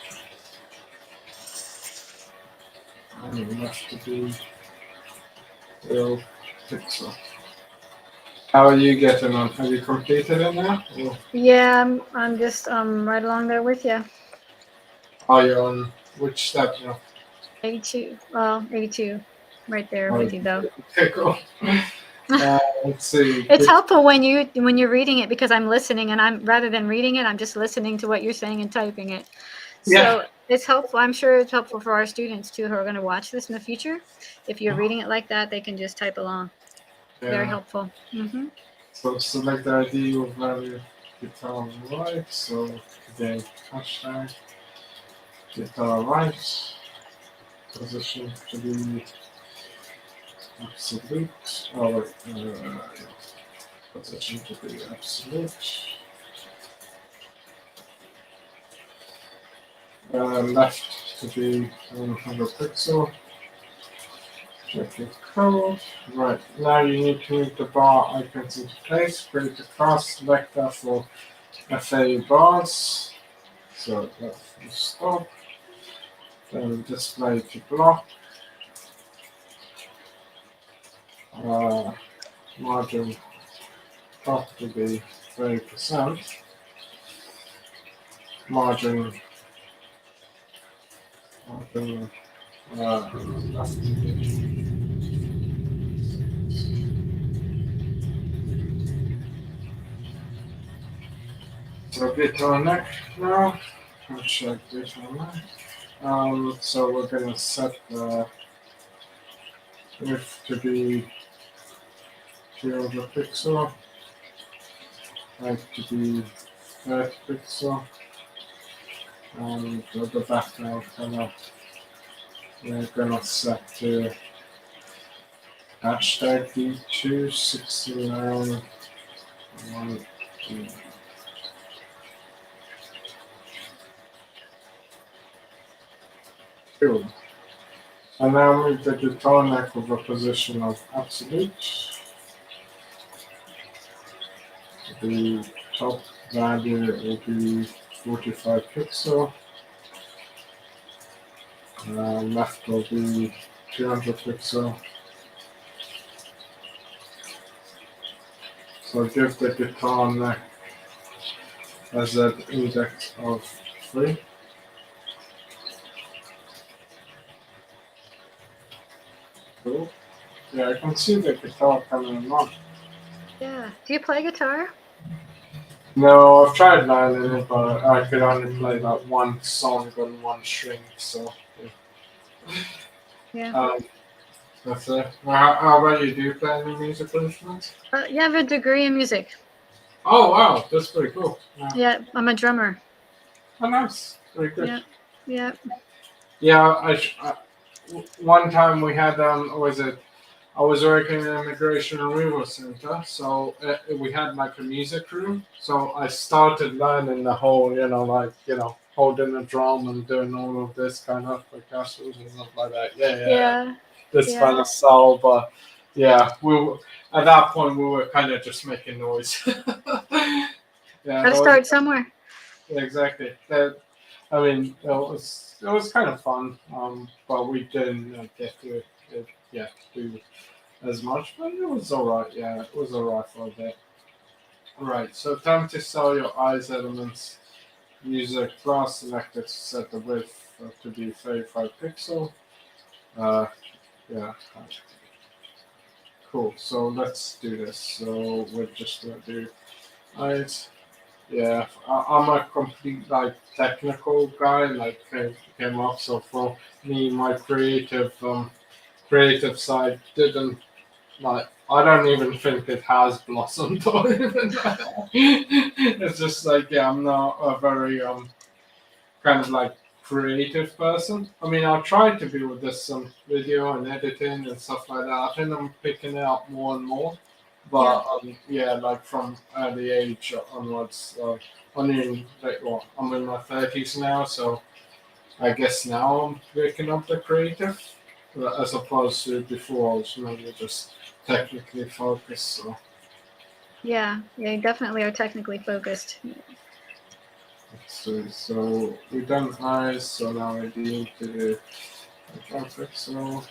And left to be 0 pixel. How are you getting on? Have you completed it now? Or Yeah, I'm just right along there with you. are you on which step now? 82. Well, 82. Right there with you though. Okay, cool. Let's see. It's helpful when you're reading it because I'm listening and I'm rather than reading it, I'm just listening to what you're saying and typing it. Yeah. So it's helpful. I'm sure it's helpful for our students too who are going to watch this in the future. If you're reading it like that, they can just type along. Very Yeah. helpful. So select the ID of value guitar right. So again, hashtag guitar right. Position to be absolute. Oh wait. Position to be absolute. Left to be 100 pixel. Check your code. Right, now you need to move the bar icons into place. Create a class selector for FA bars. So that's the stop. Then display to block. Margin top to be 30%. Margin left to be. So guitar neck now. I'll check guitar neck. So we're gonna set the width to be 200 pixel, height to be 30 pixel, and the background color we're gonna set to hashtag D269 1 2. And now move the guitar neck with a position of absolute. The top value will be 45 pixel. Left will be 200 pixel. So give the guitar neck as an index of 3. Cool. Yeah, I can see the guitar coming on. Yeah. Do you play guitar? No, I've tried learning it, but I could only play like one song on one string, so Yeah. that's it. How about you? Do you play any musical instruments? Yeah, I have a degree in music. Oh wow, that's pretty cool. Yeah, I'm a drummer. Oh, nice. Very good. Yeah. Yeah. Yeah, one time we had I was working in an immigration removal center, so we had like a music room. So I started learning the whole, holding a drum and doing all of this kind of Picasso and stuff like that. Yeah. This Yeah. kind of style. But yeah, at that point we were kind of just making noise. Yeah, Gotta start somewhere. exactly. I mean, it was kind of fun, but we didn't get to do as much, but it was alright. Yeah, it was alright for a bit. Right, so time to sell your eyes elements. Use a class selector to set the width to be 35 pixel. Yeah, cool. So let's do this. So we're just gonna do eyes. Yeah, I'm a complete like technical guy. Like came up. So for me, my creative side didn't like. I don't even think it has blossomed or even. It's just like I'm not a very kind of like creative person. I mean, I'll try to be with this video and editing and stuff like that. I think I'm picking it up more and more. But like from early age onwards, I mean, like, well, I'm in my 30s now, so I guess now I'm picking up the creative, as opposed to before I was mainly just technically focused. So. Yeah. Yeah. You definitely are technically focused. So we've done eyes, so now we need to do the traffic. So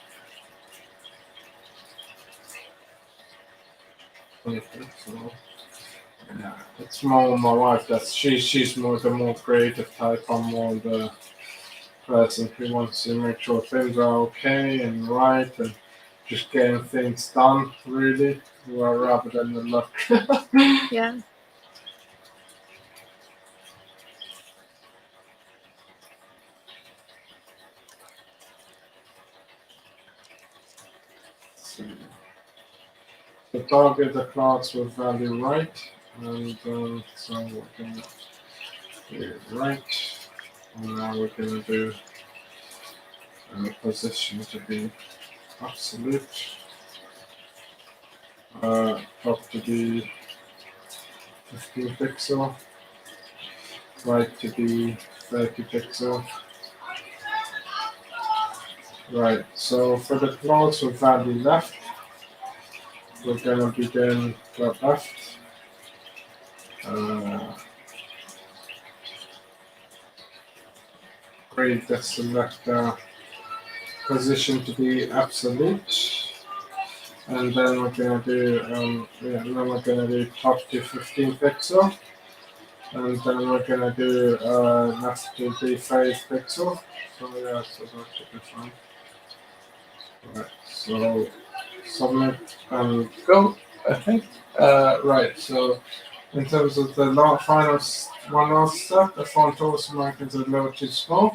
yeah, it's more my wife. She's more the more creative type. I'm more the person who wants to make sure things are okay and right and just getting things done, really, rather than the luck. Yeah. So target the class with value right, and so we're going to do right, and now we're going to do position to be absolute, top to be 15 pixel, right to be 30 pixel. Right, so for the class with value left, we're going to begin the left. Create the selector position to be absolute, and then we're going to do then we're going to do top to 15 pixel, and then we're going to do left to be 5 pixel. So yeah, so that should be fine. Right, so submit and go, I think. Right, so in terms of the one last step, the font also markings are a little too small.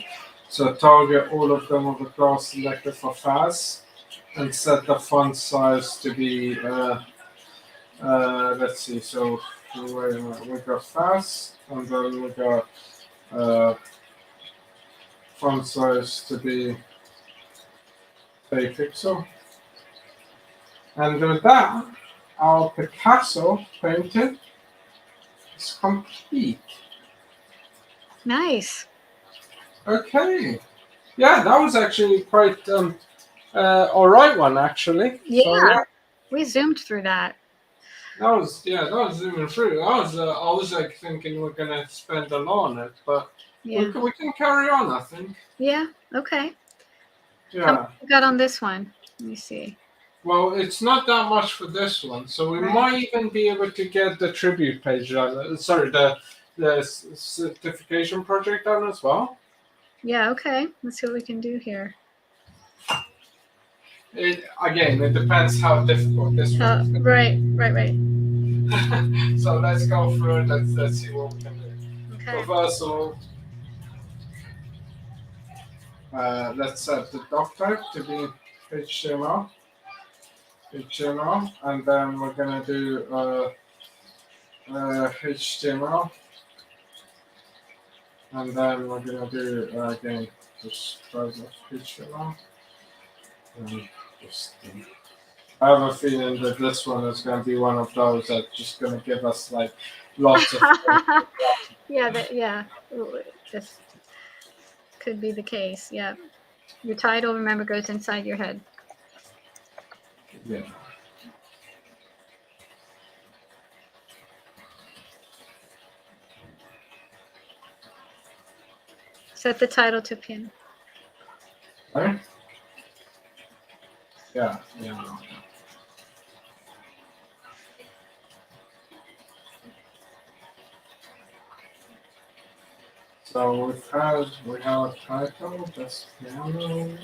So target all of them with the class selected for FAS and set the font size to be, let's see, so we got FAS and then we got font size to be 8 pixel. And with that, our Picasso painting is complete. Nice. Okay. Yeah, that was actually quite all right one actually. Yeah. So yeah, We zoomed through that. that was zooming through. I was like thinking we're gonna spend a lot on it, but Yeah. we can carry on. I think. Yeah. Okay. How Yeah. much you got on this one? Let me see. Well, it's not that much for this one, so we Right. might even be able to get the tribute page done. Sorry, the certification project done as well. Yeah. Okay. Let's see what we can do here. It depends how difficult this one is. Right. So let's go through it. Let's see what we can do. Okay. So first of all, let's set the doc type to be HTML, and then we're gonna do HTML, and then we're gonna do again just browser HTML, and just. I have a feeling that this one is going to be one of those that's just going to give us like lots of. Yeah. This could be the case. Yeah. Your title, remember, goes inside your head. Yeah. Set the title to pin. Right? Yeah. So we have title, that's piano,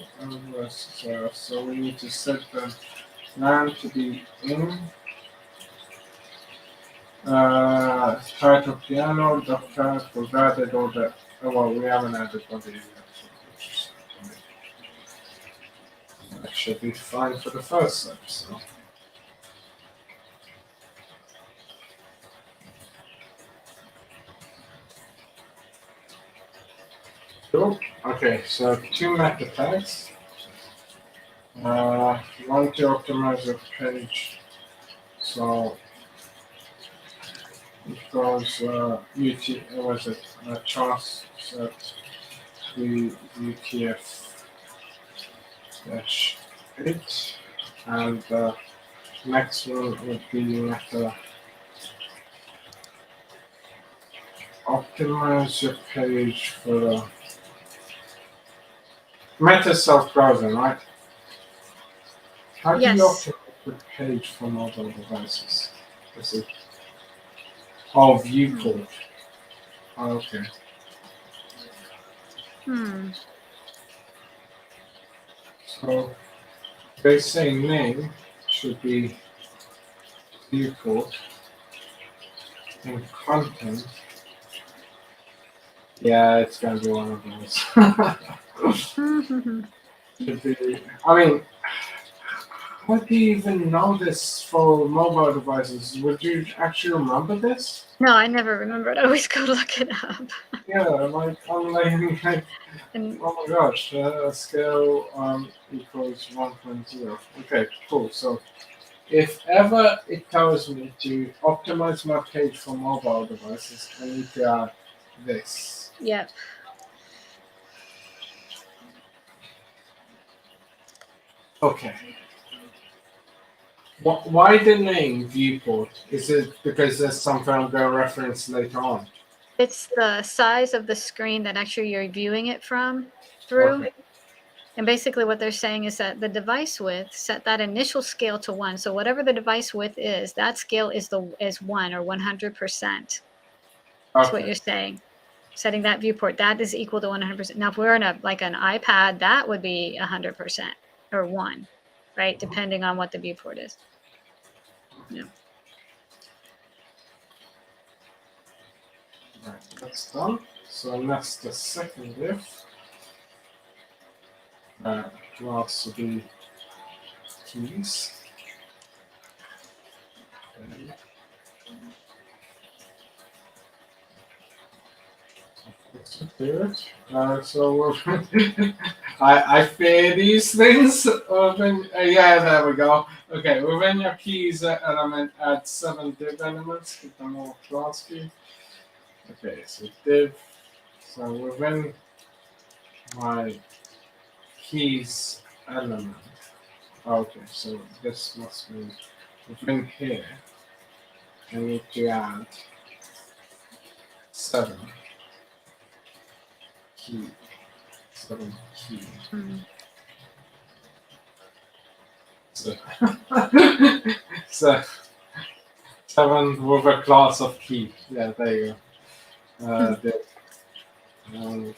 so we need to set the land to be in. Title piano, doctor, we've added all the. Oh, well, we haven't added body yet. So that should be fine for the first step. So. Cool. Okay, so 2 meta tags. One to optimize your page. So it goes chance set the UTF dash 8, and next one would be meta optimize your page for the meta self-browsing, right? How do you Yes. optimize the page for mobile devices? Is it viewport? Oh, okay. So they say name should be viewport and content. Yeah, it's gonna be one of those. Should be, I mean, how do you even know this for mobile devices? Would you actually remember this? No, I never remembered. I always go look it up. Yeah, like I'm like And oh my gosh, scale equals 1.0. Okay, cool. So if ever it tells me to optimize my page for mobile devices, I need to add this. yep. Okay. Why the name viewport? Is it because there's something I'm going to reference later on? It's the size of the screen that actually you're viewing it through. Okay. And basically what they're saying is that the device width, set that initial scale to 1. So whatever the device width is, that scale is 1 or 100%. That's what Okay. you're saying. Setting that viewport, that is equal to 100%. Now, if we're in an iPad, that would be 100% or 1, right? Depending on what the viewport is. Yeah. Right, that's done. So that's the second diff. Will also be keys. Okay. So we're I fear these things. Yeah, there we go. Okay, within your keys element, add 7 div elements. Get them all class key. Okay, so div. So within my keys element. Okay, so this must be within here. I need to add 7 key. 7 key. Mm. So, so 7 with a class of key. Yeah, there you go. The, um,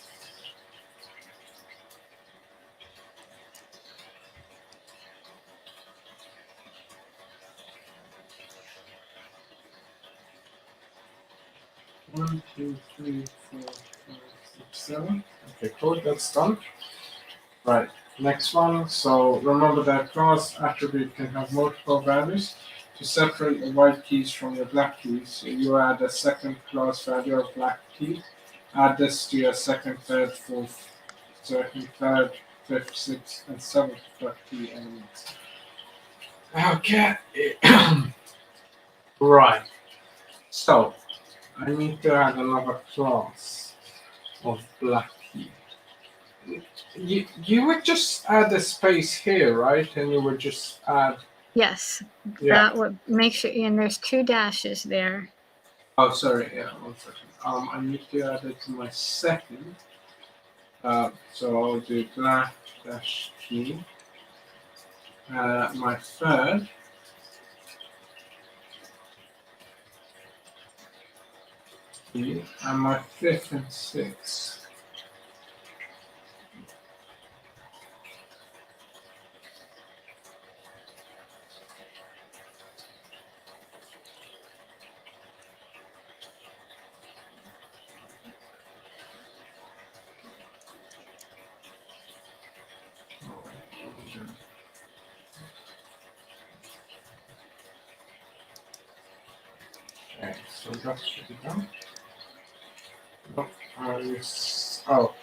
one, two, three, four, five, six, 7. Okay, cool. That's done. Right. Next one. So remember that class attribute can have multiple values. To separate the white keys from the black keys, you add a second class value of black key. Add this to your second, third, fourth, second, third, fifth, sixth, and seventh black key elements. Okay. Right. So I need to add another class of black key. You would just add a space here, right? And you would just add. Yes, Yeah. that would make sure, and there's 2 dashes there. Oh, sorry. Yeah, 1 second. I need to add it to my second. So I'll do black dash key. My third. Key, and my fifth and sixth. Okay, so that should be done. Oh, oh,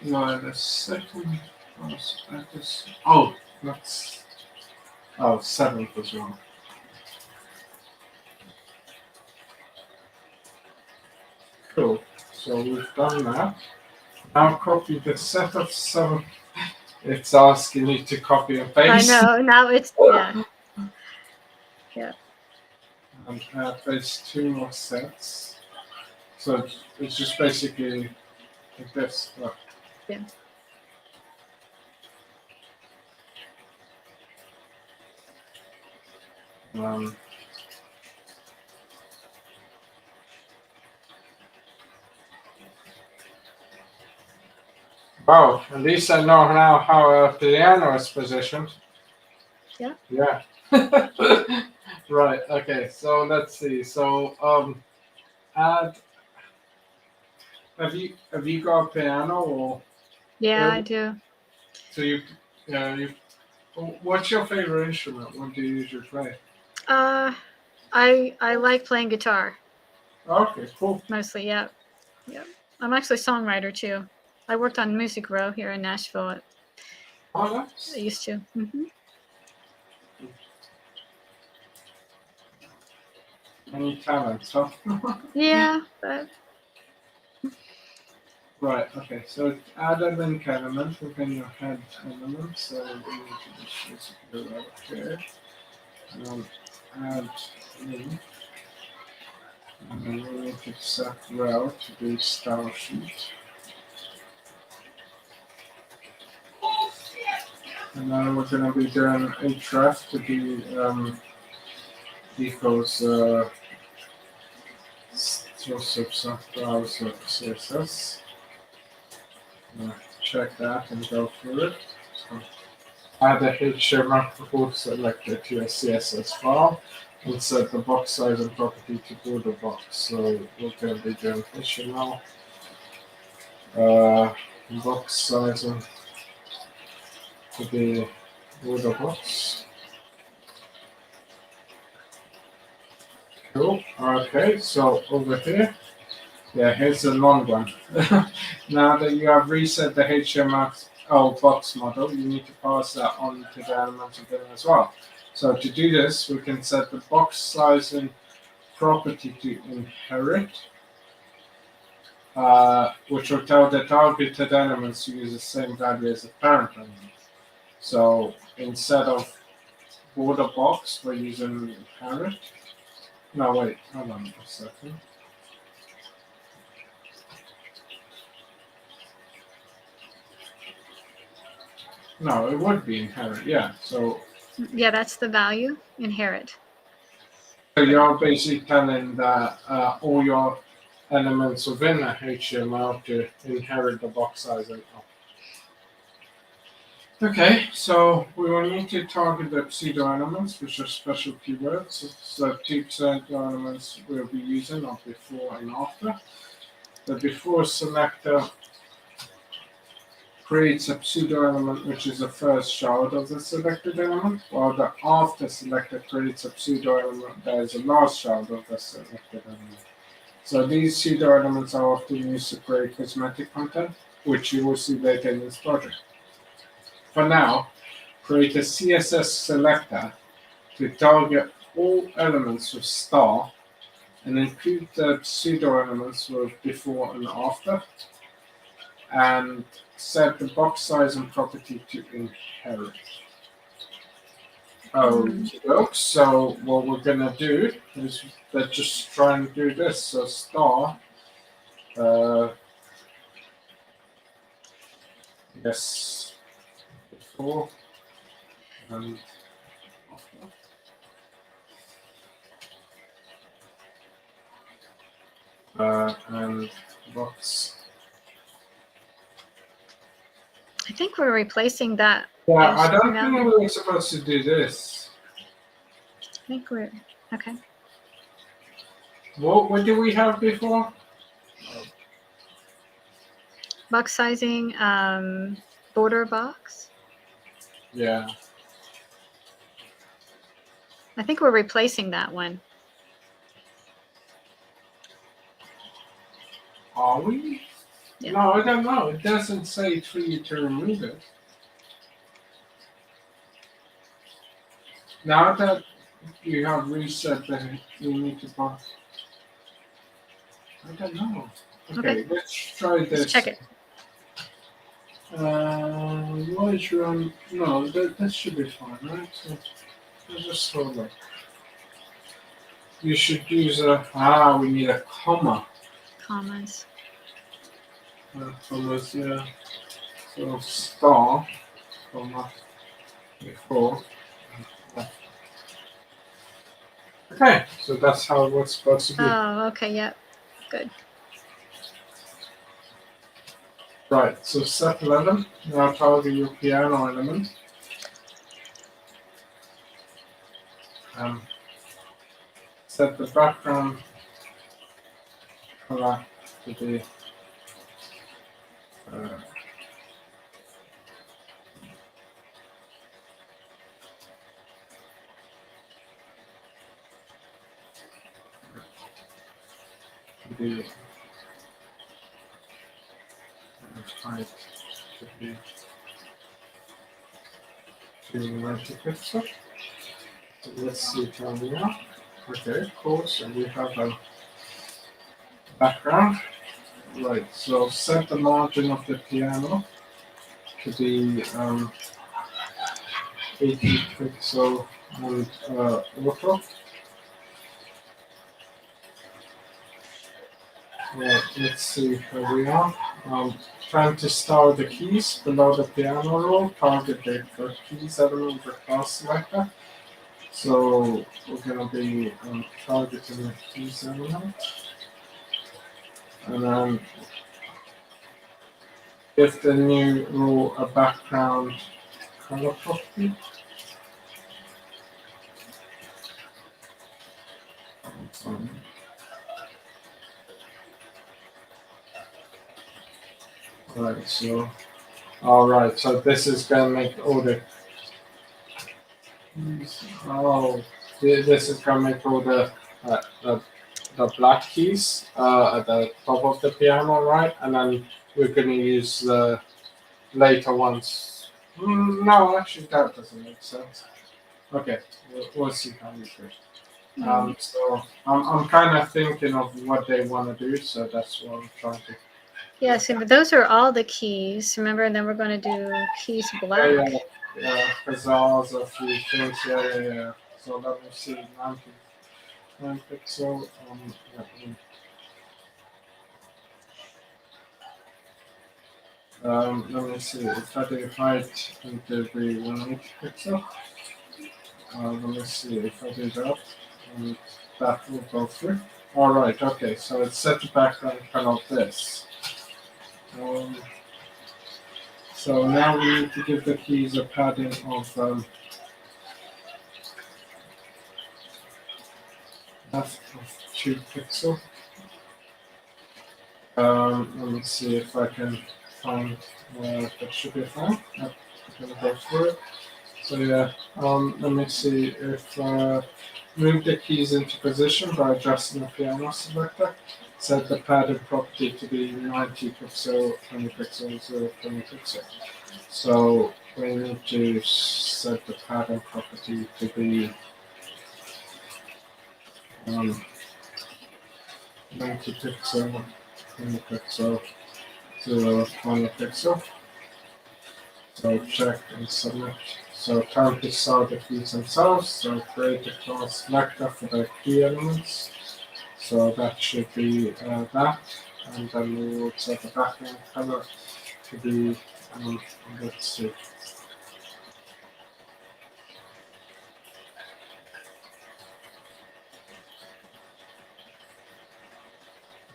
no, the second was at this. Oh, that's. Oh, seventh as well. Cool. So we've done that. Now copy the set of 7. It's asking you to copy and I paste. know, now it's, yeah. Yeah. And there's 2 more sets. So it's just basically like this. Look. Yeah. Um, Wow, at least I know now how a piano is positioned. Yeah. Yeah. Right. Okay. So let's see. So add. Have you got a piano or Yeah, I do. so you? Yeah. You. What's your favorite instrument? What do you usually play? Uh, I like playing guitar Okay. Cool. mostly. Yeah, yeah. I'm actually a songwriter too. I worked on Music Row here in Nashville. Oh, I nice. used to. Any talent, huh? Yeah, but Right. Okay. So add a link element within your head element. So we need to just basically go right here. Add link. And then we need to set rel to be style sheet. And then we're going to be doing href to be equals source of browser CSS. Check that and go through it. So add a HTML code selector to a CSS file and set the box size and property to border box. So we're going to be doing HTML box size and to be border box. Cool. Okay, so over here, yeah, here's the long one. Now that you have reset the HTML box model, you need to pass that on to the element within as well. So to do this, we can set the box size and property to inherit, which will tell the targeted elements to use the same value as the parent element. So instead of border box, we're using inherit. No, wait, hold on a second. No, it would be inherit, yeah. So yeah, that's the value. Inherit. you're basically telling that all your elements within a HTML to inherit the box size and up. Okay, so we will need to target the pseudo elements, which are special keywords. So 2% elements we'll be using are before and after. The before selector creates a pseudo element which is the first child of the selected element, while the after selector creates a pseudo element that is the last child of the selected element. So these pseudo elements are often used to create cosmetic content, which you will see later in this project. For now, create a CSS selector to target all elements with star and include the pseudo elements with before and after, and set the box size and property to inherit. Okay, so what we're gonna do is let's just try and do this. So star, yes, before and after. And box. I think we're replacing that. Yeah, I don't HTML. think we were supposed to do this. I think we're okay. What did we have before? Box sizing, border box. Yeah. I think we're replacing that one. Are we? Yeah. No, I don't know. It doesn't say for you to remove it. Now that you have reset that you need to box. I don't know. Okay, let's try this. Let's check it. What run? No, that should be fine, right? So let's just hold it. You should use we need a comma. Commas. Commas, yeah. So star, comma, before. Okay, so that's how it's supposed to be. Oh, okay. Yep. Good. Right, so step 11, now target your piano element. Set the background color to be uh, the height to be 290 pixels. So let's see how we are. Okay, cool. So we have a background. Right, so set the margin of the piano to be 80 pixel and auto. Right, let's see where we are. Trying to start the keys below the piano roll, target the first keys element with the class selector. So we're going to be targeting the keys element. And then give the new row a background color property. Right, so alright, so this is gonna make all the oh this is gonna make all the black keys at the top of the piano, right? And then we're gonna use the later ones. No, actually that doesn't make sense. Okay, we'll see how we do. So I'm kind of thinking of what they want to do, so that's what I'm trying to. Yeah, see, but those are all the keys. Remember, and then we're going to do keys black. Yeah, pizzazz, a few things. Yeah. So let me see, 99 pixel. Let me see. If I do height, it will be 180 pixel. Let me see if I do that, and that will go through. All right. Okay. So it's set the background color of this. So now we need to give the keys a padding of left of 2 pixel. Let me see if I can find that should be fine. I'm gonna go through it. So yeah, let me see if move the keys into position by adjusting the piano selector. Set the padding property to be 90 pixel, 20 pixel, 0, 20 pixel. So we need to set the pattern property to be 90 pixel, 20 pixel, 0, 20 pixel. So check and submit. So time to start the keys themselves. So create a class selector for the key elements. So that should be that. And then we will set the background color to be, let's see.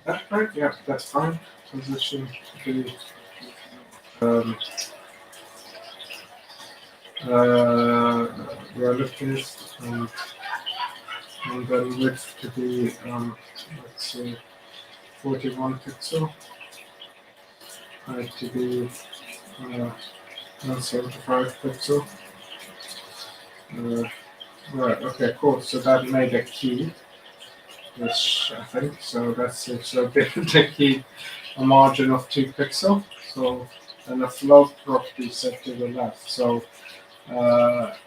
That's right, yeah, that's fine. Position to be relative and then width to be let's say 41 pixel, height to be 175 pixel. Right, okay, cool. So that made a key, which I think so. That's it. So give the key a margin of 2 pixel. So and the float property set to the left. So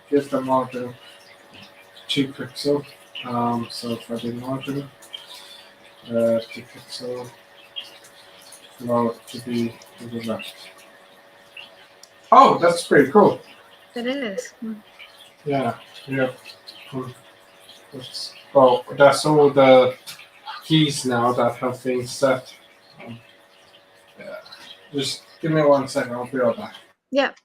give the margin 2 pixel. So for the margin, 2 pixel float to be to the left. Oh, that's pretty cool. It is. Yeah. Cool. Well, that's all the keys now that have been set. Yeah. Just give me 1 second. I'll be right back. Yep.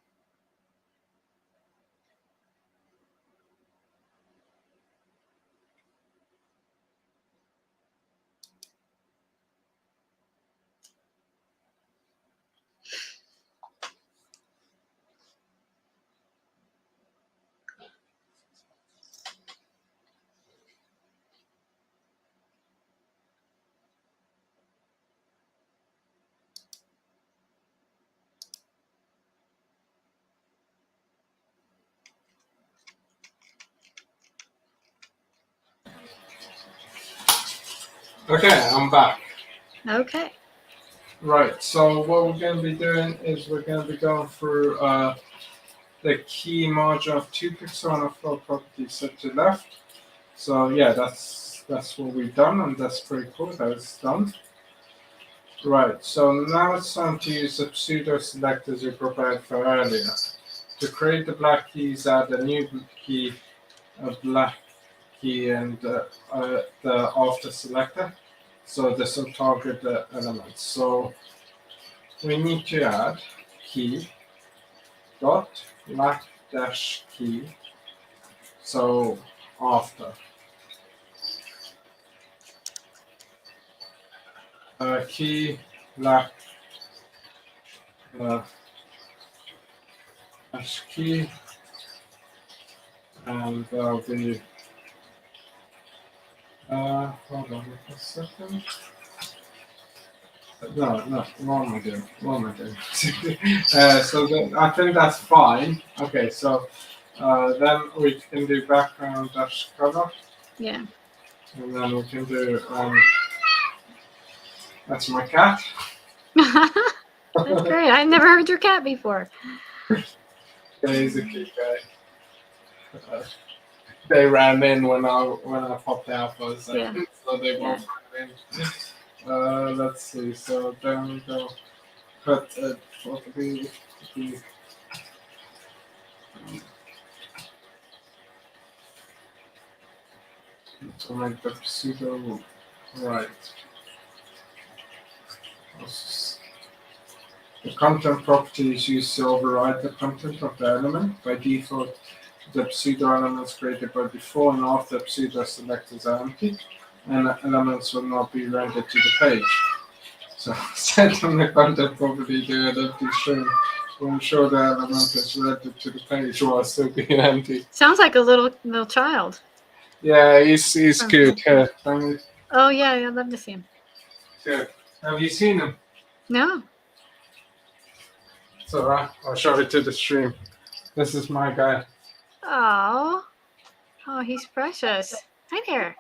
Okay, I'm back. Okay. Right, so what we're going to be doing is we're going to be going through the key margin of 2 pixels on a flow property set to left. So yeah, that's what we've done, and that's pretty cool that it's done. Right, so now it's time to use the pseudo selectors we prepared for earlier. To create the black keys, add a new key, a black key, and the after selector. So this will target the elements. So we need to add key dot black dash key. So after key black dash key, and there'll be hold on a second. No, what am I doing? What am I doing? So I think that's fine. Okay, so then we can do background dash color, Yeah. and then we can do that's my cat. That's great. I've never heard your cat before. Yeah, he's a cute guy. They ran in when I popped out for a second, Yeah. so they both ran in. Let's see. So then we go cut it for the to make the pseudo right. The content property is used to override the content of the element. By default, the pseudo elements created by before and after pseudo selectors are empty, and elements will not be rendered to the page. So set on the content property to an empty string will ensure the element is rendered to the page while still being empty. Sounds like a little child. Yeah, he's Oh, cute. cool. Yeah, Oh yeah, I'd love to see him. good. Have you seen him? No. It's alright. I'll show it to the stream. This is my guy. Oh. Oh, he's precious. Hi there.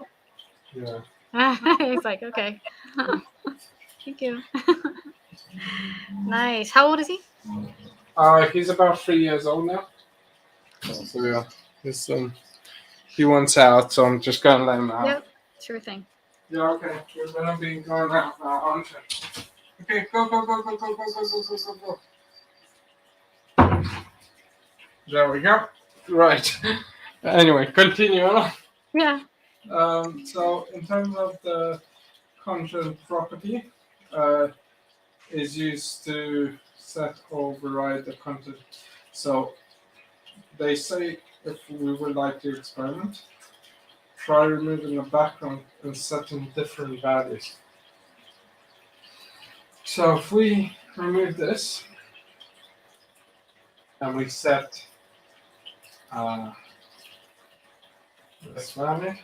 Yeah. He's like, okay. Thank you. Nice. How old is he? He's about 3 years old now. So yeah, he wants out, so I'm just gonna let him out. Yep. Sure thing. Yeah, okay. We're gonna be going out now, aren't we? Okay, go. There we go. Right. Anyway, continue on. Yeah. So in terms of the content property, is used to set or override the content. So they say if we would like to experiment, try removing the background and setting different values. So if we remove this and we set this value,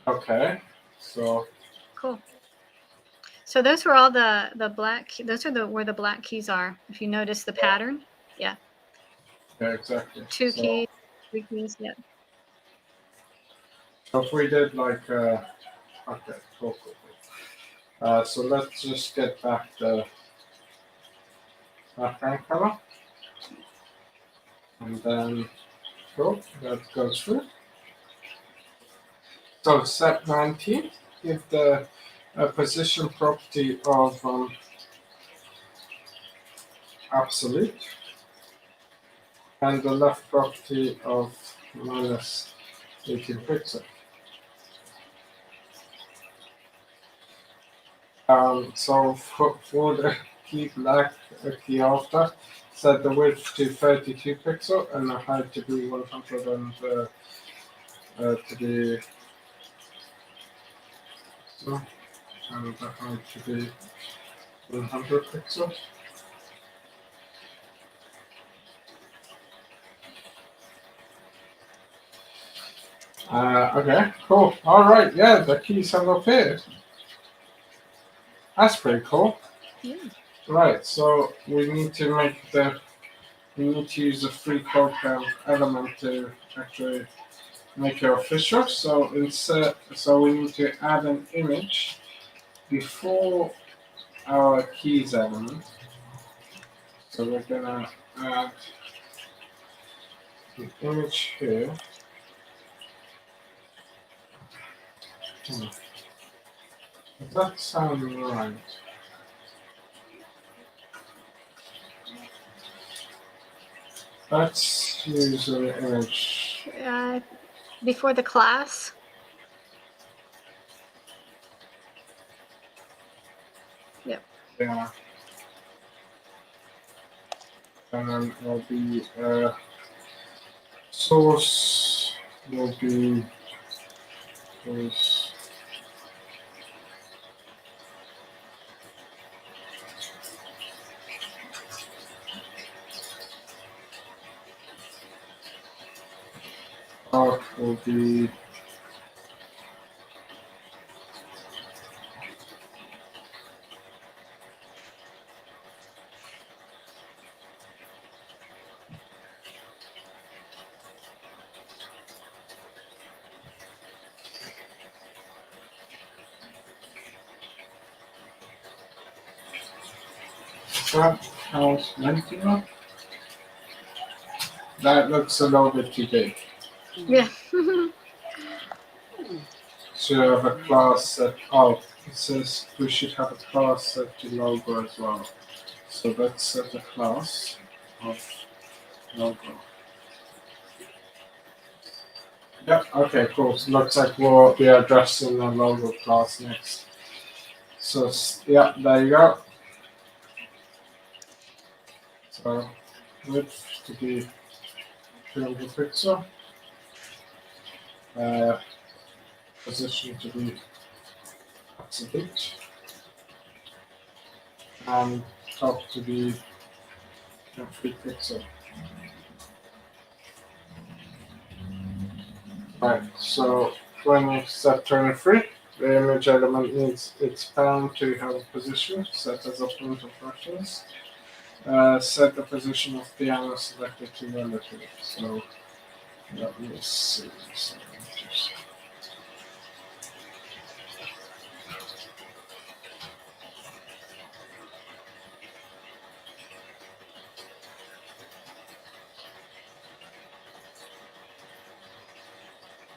okay, so Cool. So those were all the black. Those are where the black keys are. If you notice the pattern. yeah, exactly. Two So, keys, 3 keys. Yeah. so if we did like okay, cool. So let's just get back the background color, and then cool, that goes through. So set 19, give the position property of absolute, and the left property of minus 18 pixels. So for the key black key after, set the width to 32 pixels and the height to be 100 and to be so, and the height to be 100 pixels. Okay, cool. All right, yeah, the keys have appeared. That's pretty cool. Yeah. Right, so we need to use a free code count element to actually make it official. So we need to add an image before our keys element. So we're gonna add an image here. Does that sound right? Let's use an image. Before the class. Yep. Yeah. And then it'll be source will be this. Art will be that house Mentima. That looks a little bit too big. Yeah. Should have a class set. Oh, it says we should have a class set to logo as well. So let's set a class of logo. Yep. Okay. Cool. So looks like we'll be addressing the logo class next. So yeah, there you go. So width to be 300 pixel. Position to be absolute. And top to be 3 pixel. Right. So when you set 23, the image element needs its parent to have a position set as a point of reference. Set the position of piano selected to relative. So let me see.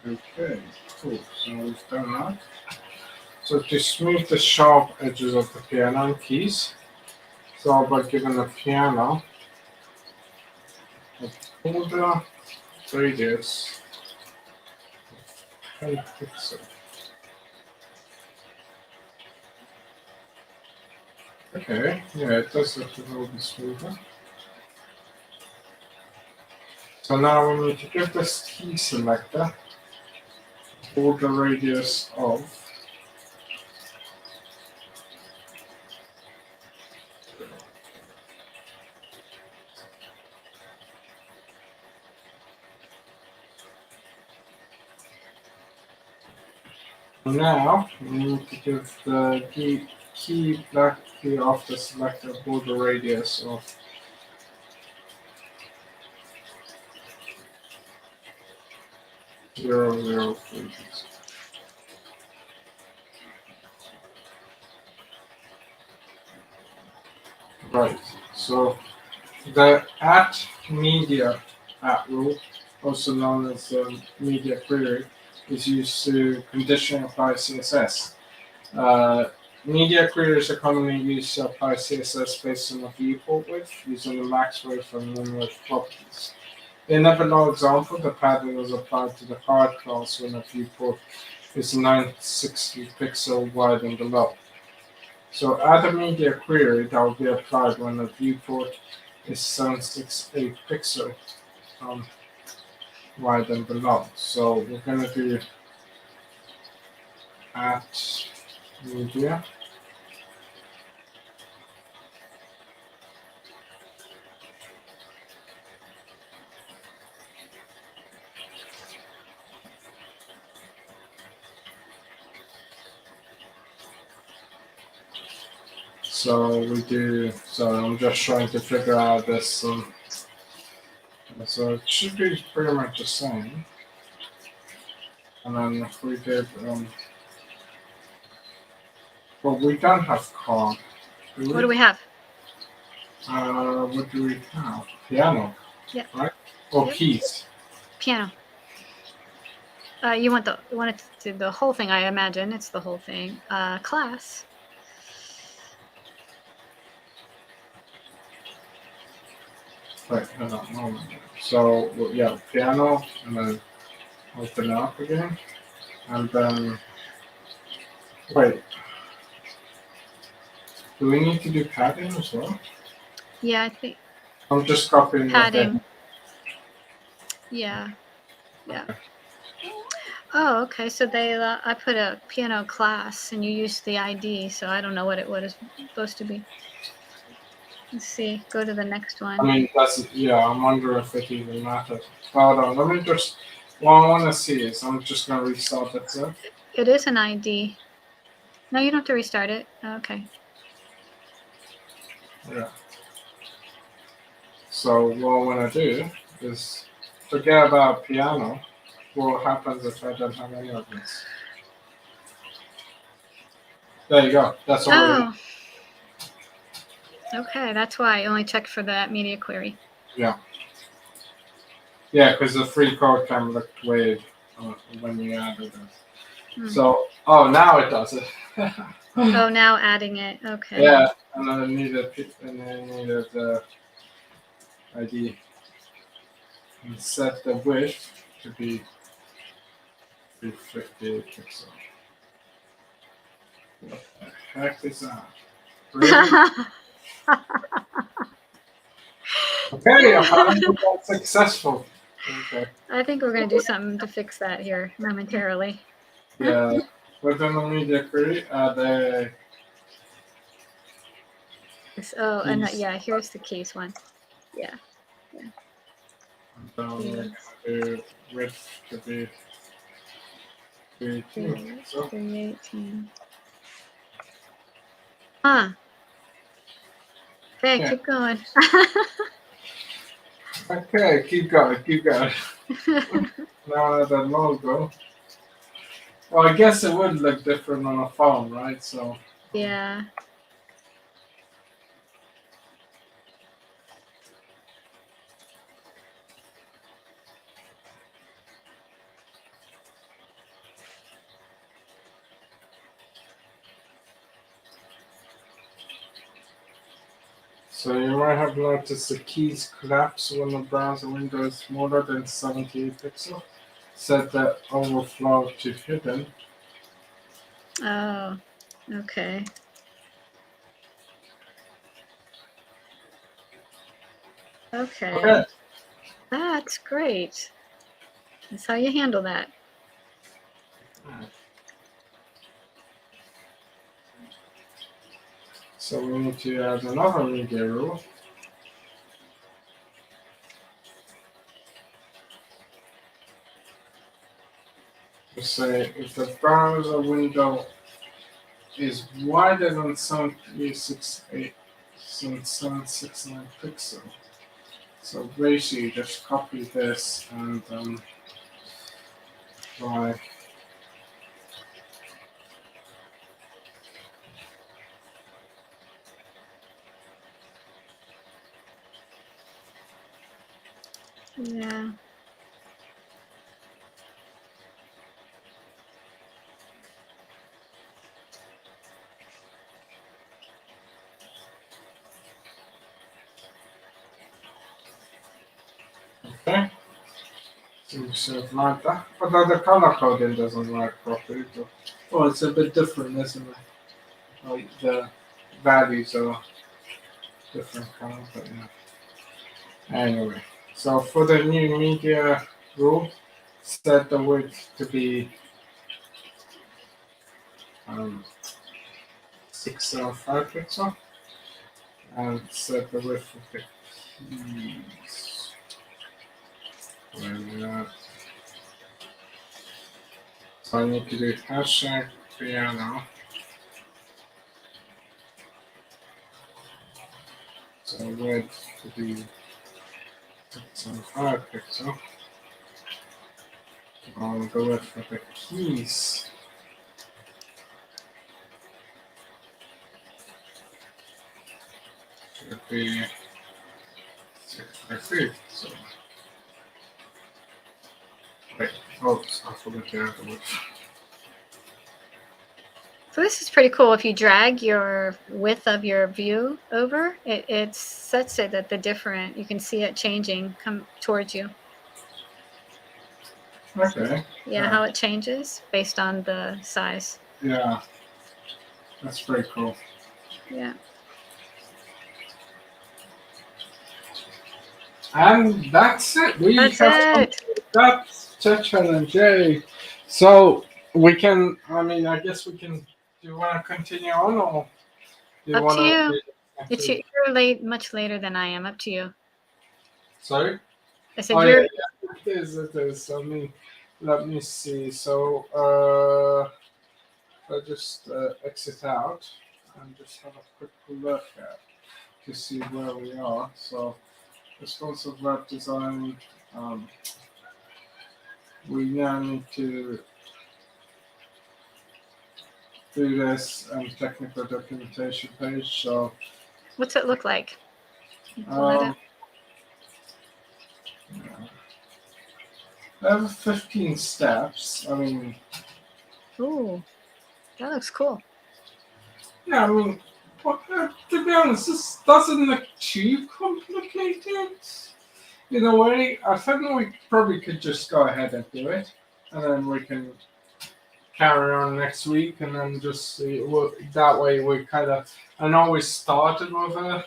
Okay, cool. So we've done that. So to smooth the sharp edges of the piano and keys, so by giving the piano a border radius of 10 pixels. Okay, yeah, it does look a little bit smoother. So now we need to give this key selector border radius of now we need to give the key black key of the selector border radius of 0.003. Right, so the @media rule, also known as the media query, is used to condition apply CSS. Media queries are commonly used to apply CSS based on a viewport width using the max width and min width properties. In a below example, the pattern is applied to the card class when a viewport is 960 pixel wide and below. So add a media query that will be applied when the viewport is 768 pixel wide and below. So we're going to do @media. So we do, so I'm just trying to figure out this. So it should be pretty much the same. And then if we did, well, we don't have chord. Do we? What do we have? What do we have? Piano. Yep. Right? Or Yep. keys. Piano. You want it to the whole thing, I imagine. It's the whole thing. Class. Wait, hang on, moment. So, well, yeah, piano, and then open it up again. And then, wait. Do we need to do padding as well? Yeah, I think I'm just copying what they padding. Yeah. Oh, okay. So I put a piano class, and you used the ID. So I don't know what it's supposed to be. Let's see. Go to the next I one. mean, I'm wondering if it even matters. Hold on, let me just, what I want to see is, I'm just going to restart it, so. It is an ID. No, you don't have to restart it. Okay. Yeah. So what I want to do is forget about piano. What happens if I don't have any of this? There you go. That's all it is. Oh. Okay, that's why I only checked for that media query. Yeah. Yeah, because the free code can look weird when you added it. So, now it does it. Oh, now adding it. Okay. Yeah, and then I needed the ID and set the width to be 350 pixels. What the heck is that? Really? Okay, apparently that's successful. Okay. I think we're going to do something to fix that here momentarily. Yeah, within the media query, and yeah, here's the case one. Yeah. we're gonna do width to be 318. So 318. Huh. Okay, yeah. keep going. Okay, keep going. Now the logo. Well, I guess it would look different on a phone, right? So Yeah. So you might have noticed the keys collapse when the browser window is smaller than 78 pixels. Set the overflow to hidden. Oh, okay. Okay. That's great. That's how you handle that. So we need to add another media rule. To say if the browser window is wider than 769 pixels. So basically, just copy this and try. Yeah. Okay. So like that. But the color coding doesn't work properly. Well, it's a bit different, isn't it? Like the values are different colors, but yeah. Anyway, so for the new media rule, set the width to be 605 pixel and set the width of the keys. So I need to do hashtag piano. So width to be 605 pixel. I'll go with the keys. Should be 6 by 3. So, wait, oops, I forgot the other one. So this is pretty cool. If you drag your width of your view over, it sets it at the different, you can see it changing come towards you. Okay. Yeah, how it changes based on the size. Yeah. That's pretty cool. Yeah. And that's it. That's it. That's challenge. Yay. So we can, I guess we can, do you want to continue on or do you Up want to you. to? You're late, much later than I am. Up to you. Sorry? I said Oh, you're. yeah. It is. Let me see. So, I just exit out and just have a quick look at to see where we are. So, responsive web design. We now need to do this technical documentation page. So, What's it look like? Pull that up. yeah. I have 15 steps. Ooh, that looks cool. Yeah, to be honest, this doesn't look too complicated. In a way, I think we probably could just go ahead and do it, and then we can carry on next week, and then just see. Well, that way, we kind of. I know we started with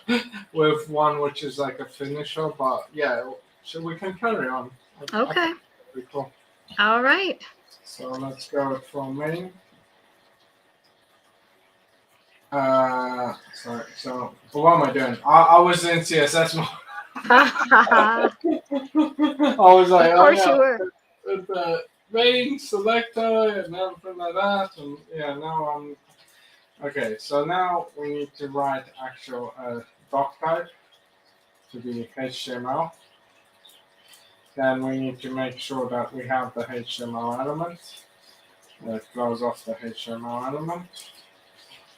with one which is like a finisher, but yeah, so we can carry on. I Okay. think that'd be cool. All right. So let's go from main. Sorry. So what am I doing? I was in CSS mode. I was like, Of oh course yeah, you were. with the main selector and everything like that, and yeah, now I'm okay. So now we need to write actual doc type to be HTML. Then we need to make sure that we have the HTML element. Close off the HTML element.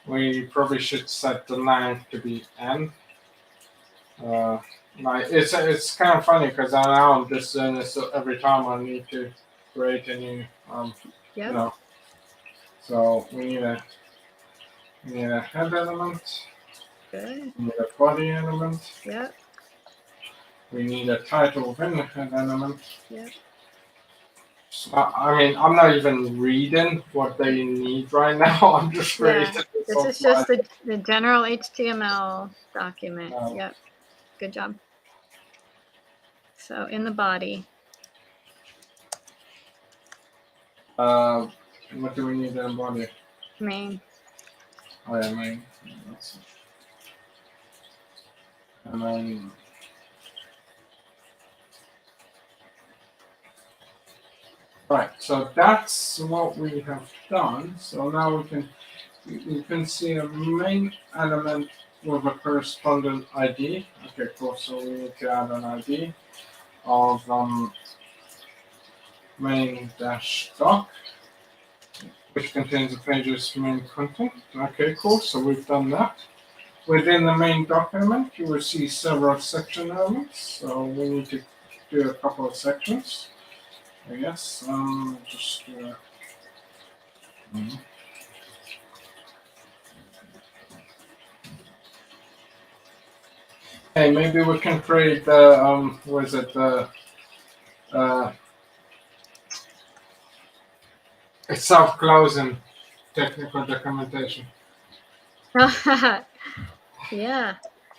We probably should set the length to be n. Like it's kind of funny because I know I'm just doing this every time I need to create a new Yep. you know. So we need a head element. Good. We need a body element. Yep. We need a title within the head element. Yep. So, I'm not even reading what they need right now. I'm just creating This is just the general HTML document. Yep. Good job. So in the body. What do we need in body? Main. Oh yeah, main. And then right, so that's what we have done. So now you can see a main element with a corresponding ID. Okay, cool. So we need to add an ID of main dash doc, which contains the page's main content. Okay, cool. So we've done that. Within the main doc element, you will see several section elements. So we need to do a couple of sections. I guess. Just. Hey, maybe we can create the was it the self-closing technical documentation. Yeah.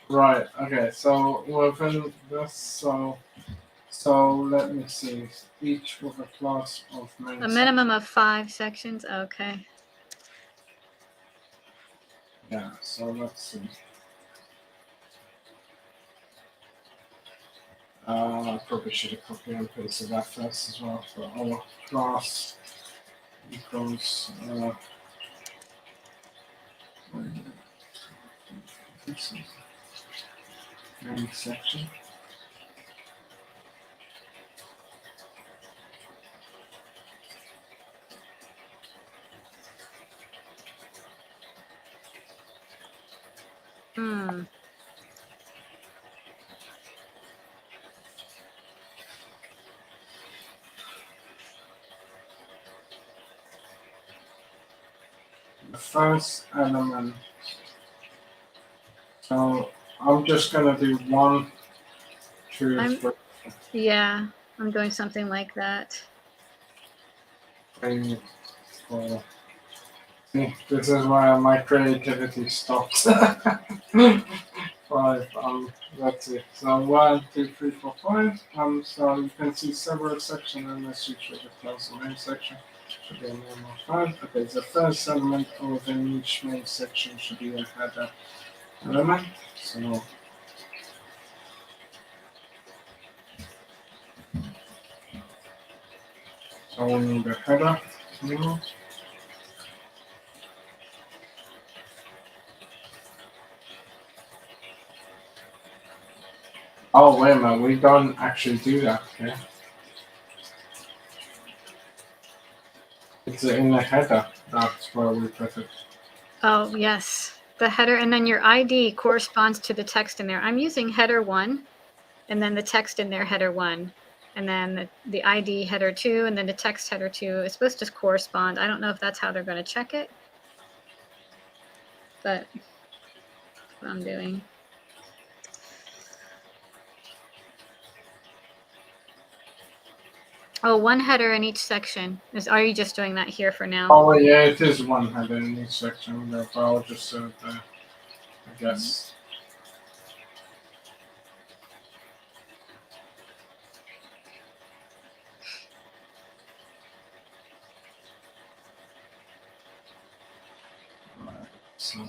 Right. Okay. So within this, so let me see. Each with a class of main. A minimum of 5 sections. Okay. Yeah. So let's see. I probably should have copied and pasted that first as well. So our class equals. Main section. The first element. So I'm just gonna do 1, 2, 3. Yeah, I'm doing something like that. 3, 4. See, this is where my creativity stops. 5. That's it. So 1, 2, 3, 4, 5. So you can see several sections in this which are the class main section. Should be a minimum of 5. Okay, the first element within each main section should be a header element. So we need a header. Oh, wait a minute, we don't actually do that, okay? It's in the header, that's where we put it. Oh, yes. The header, and then your ID corresponds to the text in there. I'm using header 1, and then the text in there, header 1, and then the ID header 2, and then the text header 2. It's supposed to correspond. I don't know if that's how they're going to check it, but that's what I'm doing. Oh, 1 header in each section. Are you just doing that here for now? Oh, yeah, it is 1 header in each section, but I'll just say I guess. So.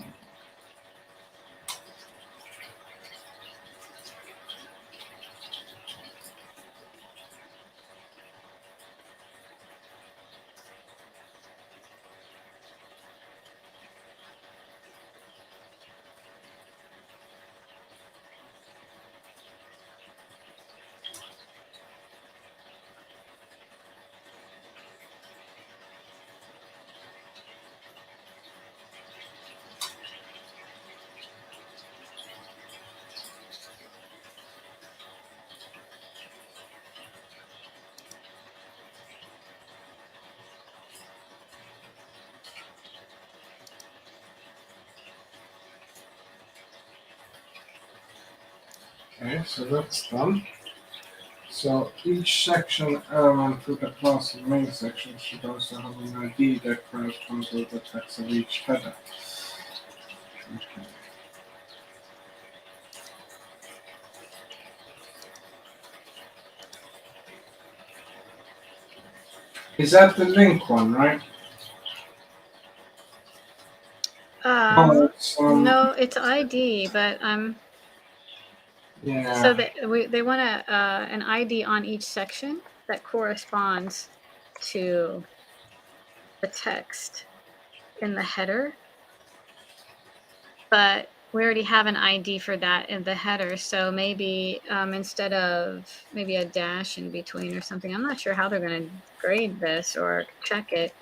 Okay, so that's done. So each section element with the class of main section should also have an ID that corresponds with the text of each header. Okay. Is that the link one, right? No, it's ID, but yeah. So they want an ID on each section that corresponds to the text in the header, but we already have an ID for that in the header. So maybe instead of maybe a dash in between or something, I'm not sure how they're going to grade this or check it.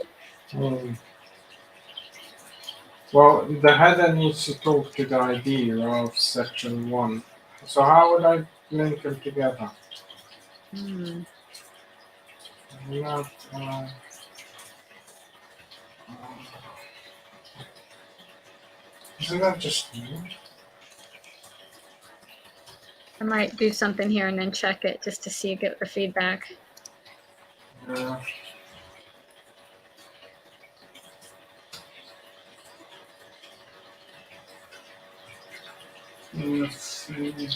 Well, the header needs to talk to the ID of section 1. So how would I link them together? Not, isn't that just new? I might do something here and then check it just to get the feedback. Yeah. Let's see.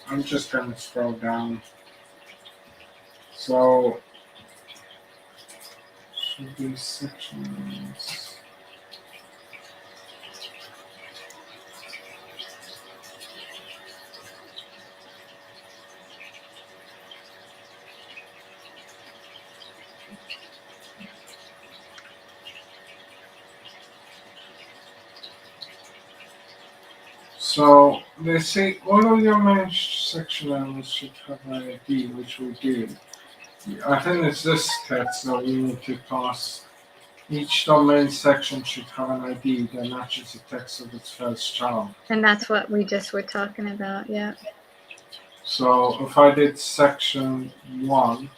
I'm just gonna scroll down. So should be sections. So they say all of your main section elements should have an ID, which we do. I think it's this text that we need to pass. Each domain section should have an ID that matches the text of its first child. And that's what we just were talking about, yeah. So if I did section 1,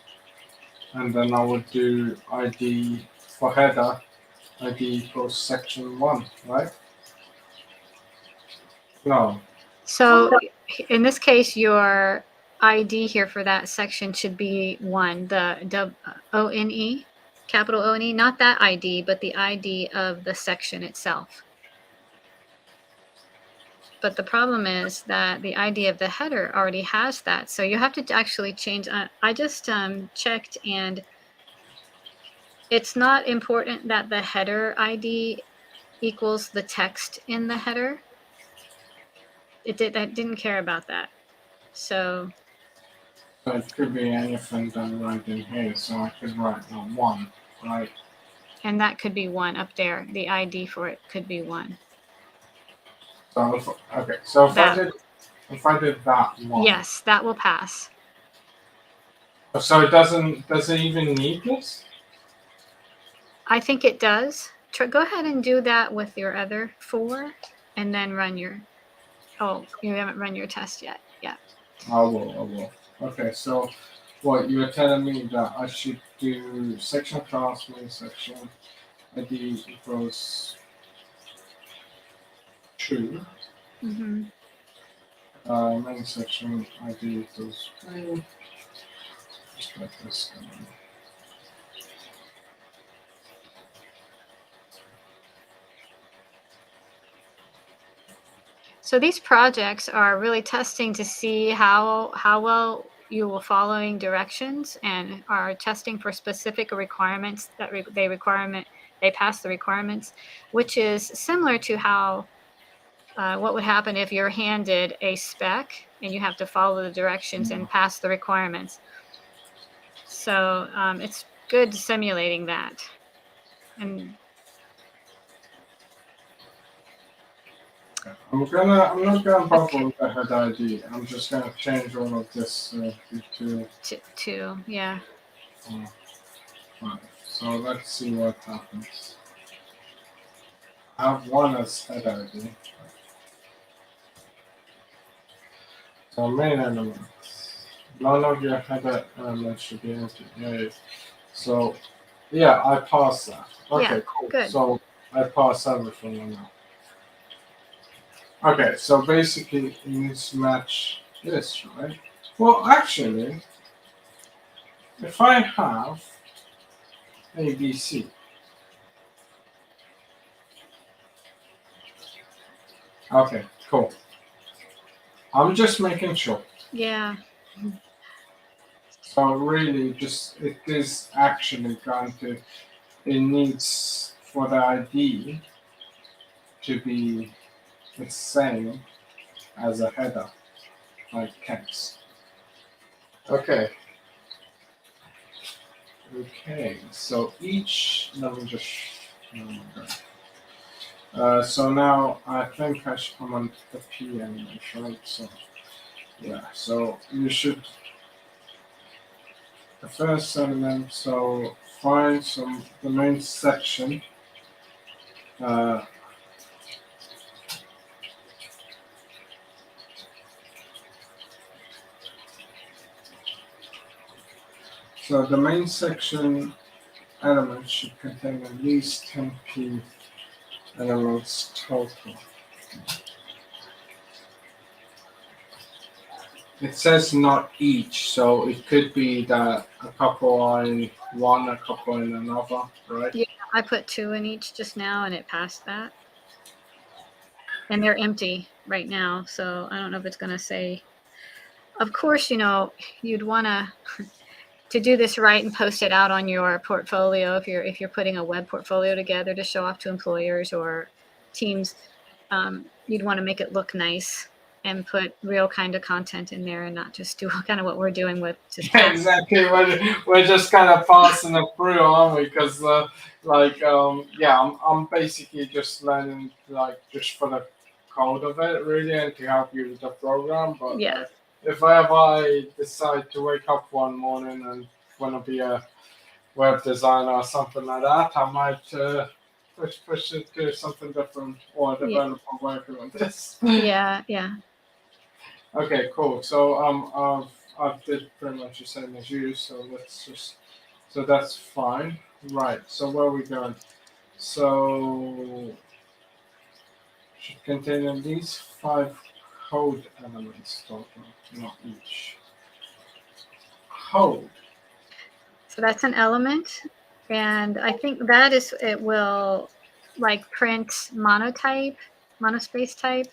and then I would do ID for header, ID equals section 1, right? No. So in this case, your ID here for that section should be 1, the O-N-E, capital O-N-E, not that ID, but the ID of the section itself. But the problem is that the ID of the header already has that. So you have to actually change. I just checked, and it's not important that the header ID equals the text in the header. I didn't care about that. So it could be anything done right in here. So I could write 1, right? And that could be 1 up there. The ID for it could be 1. So if I did that 1. Yes, that will pass. So does it even need this? I think it does. Go ahead and do that with your other 4, and then run your. Oh, you haven't run your test yet. Yeah. I will. Okay, so what you were telling me that I should do section class, main section, ID equals 2. Mm-hmm. Main section ID equals 3. Just like this. So these projects are really testing to see how well you will following directions, and are testing for specific requirements that they pass the requirements, which is similar to how what would happen if you're handed a spec and you have to follow the directions and pass the requirements. So it's good simulating that. And I'm not gonna bother with the head ID. I'm just gonna change all of this to yeah. Right. So let's see what happens. I have 1 as head ID. So main elements. None of your header elements should be empty. Yay. So yeah, I pass that. Okay, Yeah, cool. good. So I pass everything now. Okay, so basically it needs to match this, right? Well, actually, if I have ABC, okay, cool. I'm just making sure. Yeah. So really, it is actually going to. It needs for the ID to be the same as a header, like text. Okay. Okay. So each. Let me just. Oh my god. So now I think I should come on the P element, right? So yeah. So you should. The first element. So find the main section. So the main section elements should contain at least 10p elements total. It says not each, so it could be that a couple are in one, a couple in another, right? Yeah, I put 2 in each just now, and it passed that. And they're empty right now, so I don't know if it's going to say. Of course, you'd want to do this right and post it out on your portfolio if you're putting a web portfolio together to show off to employers or teams. You'd want to make it look nice and put real kind of content in there, and not just do kind of what we're doing with just Yeah, exactly. We're just kind of passing it through, aren't we? Because I'm basically just learning just for the code of it really and to help you with the program. But Yeah. if I decide to wake up one morning and want to be a web designer or something like that, I might push it to something different or a developer working on this. Yeah. Okay, cool. So I've did pretty much the same as you. So so that's fine. Right. So where are we going? So should contain at least 5 code elements total, not each. Code. So that's an element. And I think that is, it will like print monotype, monospace type,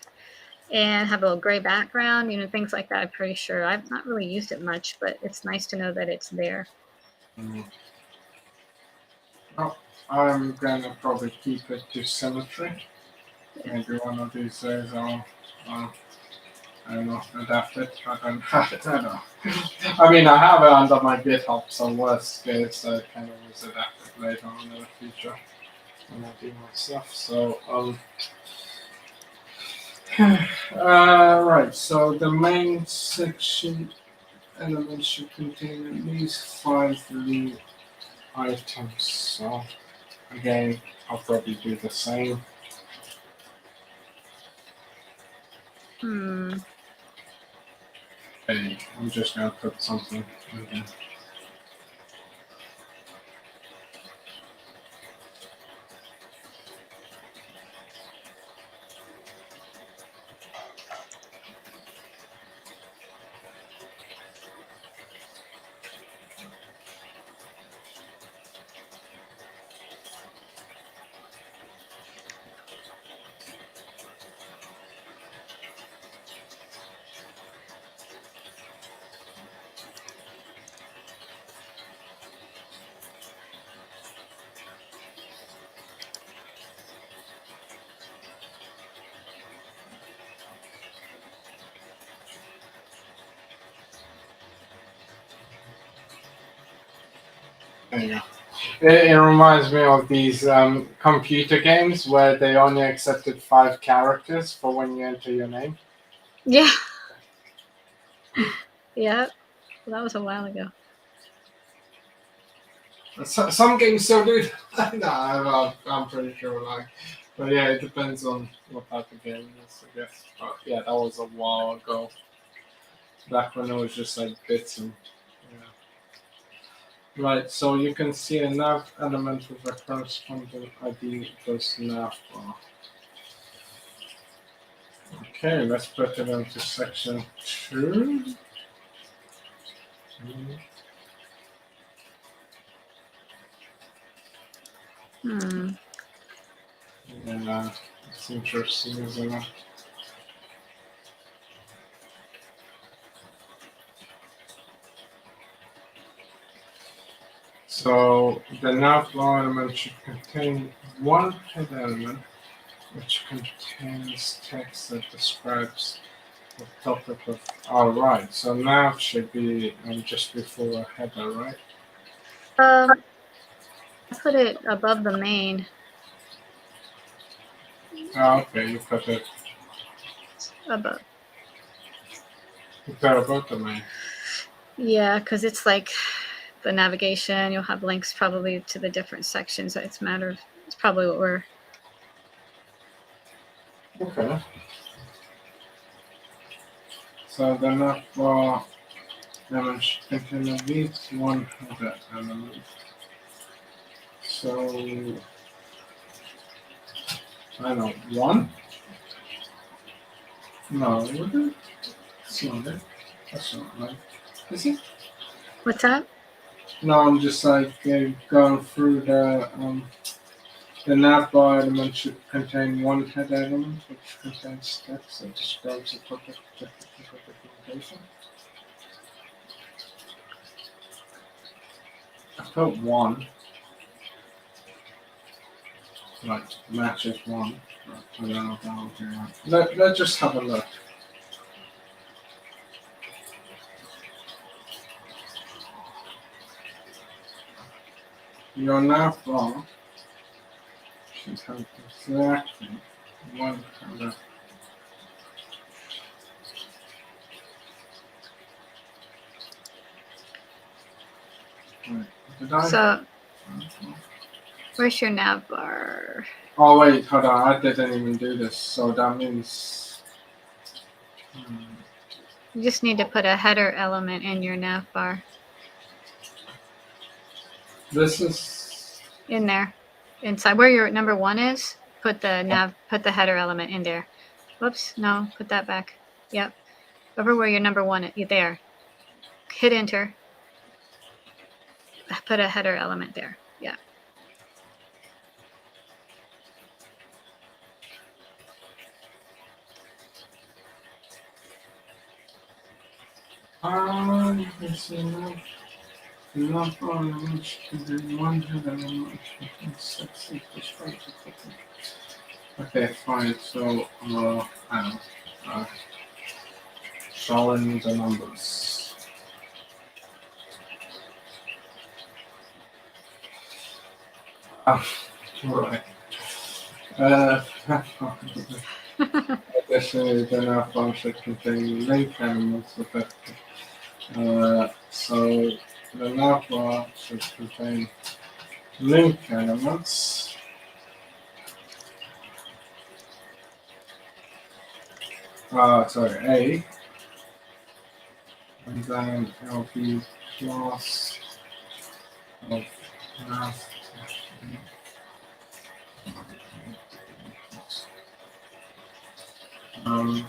and have a gray background, things like that. I'm pretty sure. I've not really used it much, but it's nice to know that it's there. Oh, I'm gonna probably keep it to symmetry. Maybe one of these days I don't know, adapt it. I don't know. I mean, I have it under my GitHub, so worst case, I can always adapt it later on in the future when I do my stuff. So, right. So the main section element should contain at least 5 new items. So again, I'll probably do the same. Okay, I'm just gonna put something in here. There you go. It reminds me of these computer games where they only accepted 5 characters for when you enter your name. Yeah. Yeah. Well, that was a while ago. Some games still do. No, I'm pretty sure. But yeah, it depends on what type of game it is, I guess. But yeah, that was a while ago. Back when it was just like bits and yeah. Right, so you can see a nav element with a corresponding ID equals nav bar. Okay, let's put it into section 2. Yeah, it's interesting, isn't it? So the nav bar element should contain one head element which contains text that describes the topic of. All right, so nav should be just before a header, right? I put it above the main. Oh, okay, you put it. Above. You put above the main. Yeah, because it's like the navigation. You'll have links probably to the different sections. It's probably what we're. Okay. So the nav bar element should contain at least one header element. So I know one. No, would it? It's not it. That's not right. Is it? What's that? No, I'm just like going through the nav bar element should contain one head element which contains text that describes the topic of technical documentation. I put one, like matches one. I don't know if that would be right. Let's just have a look. Your nav bar should have exactly one header Right. Did I? So, where's your nav bar? Oh wait, hold on. I didn't even do this. So that means. You just need to put a header element in your nav bar. This is. In there. Inside where your number 1 is, put the header element in there. Whoops, no, put that back. Yep. Over where your number 1 is. There. Hit enter. Put a header element there. Yeah. Let's see now. Not on which to be 100 and 6 equals 5. Okay, fine. So, I don't know. Showing the numbers. Right. Additionally, the nav bar should contain link elements effectively. So the nav bar should contain link elements. Sorry, A, and then it'll be class of nav. Um,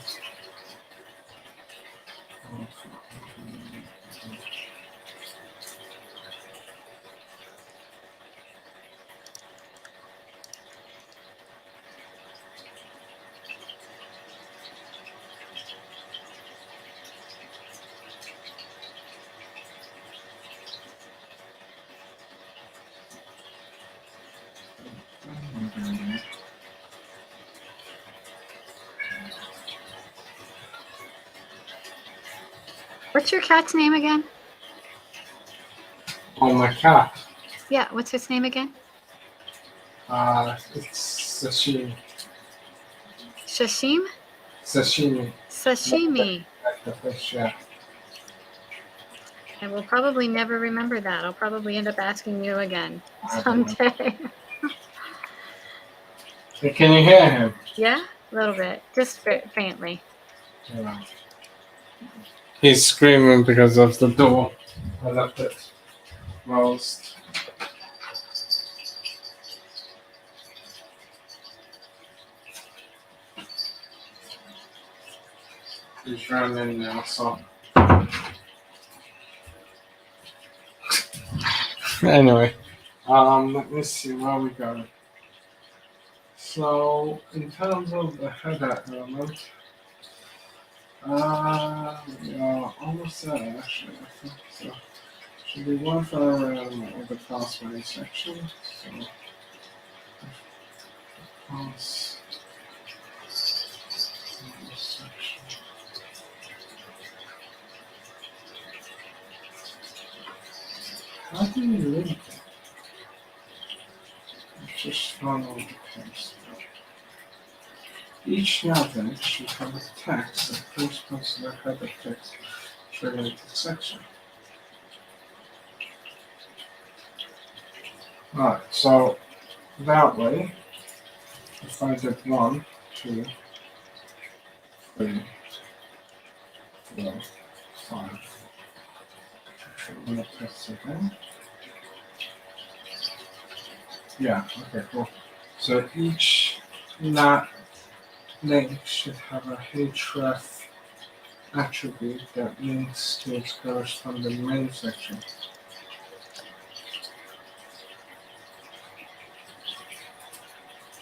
What's your cat's name again? oh, my cat. Yeah, what's its name again? It's sashimi. Shashim? Sashimi. Sashimi. Like the fish, yeah. I will probably never remember that. I'll probably end up asking you again I don't know. someday. Hey, can you hear him? Yeah, a little bit, just faintly. Yeah. He's screaming because of the door. I left it closed. He's running now, so. Anyway, let me see where we go. So, in terms of the header element, we are almost there actually, I think. So, should be one for the pathway section. So, pass section. How do you link it? It's just normal text. Each nav should have a text that corresponds to the header text related section. Right, so that way, if I did 1, 2, 3, 4, 5, I'm gonna press again. Yeah, okay, cool. So each nav link should have a href attribute that links to its corresponding main section.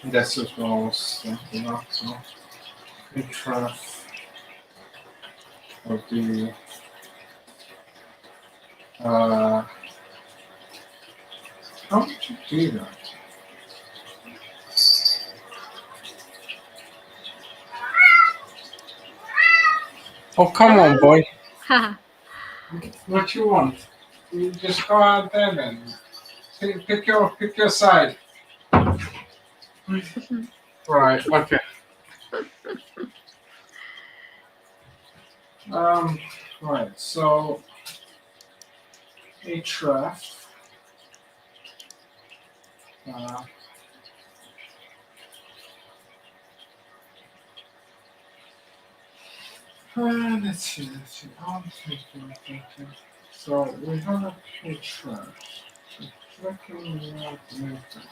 This is what I was thinking of. So href would be how would you do that? Oh, come on, boy. What you want? You just go out there then. Pick your side. Right, okay. Right, so href Let's see. So we have a page first. So clicking that link down.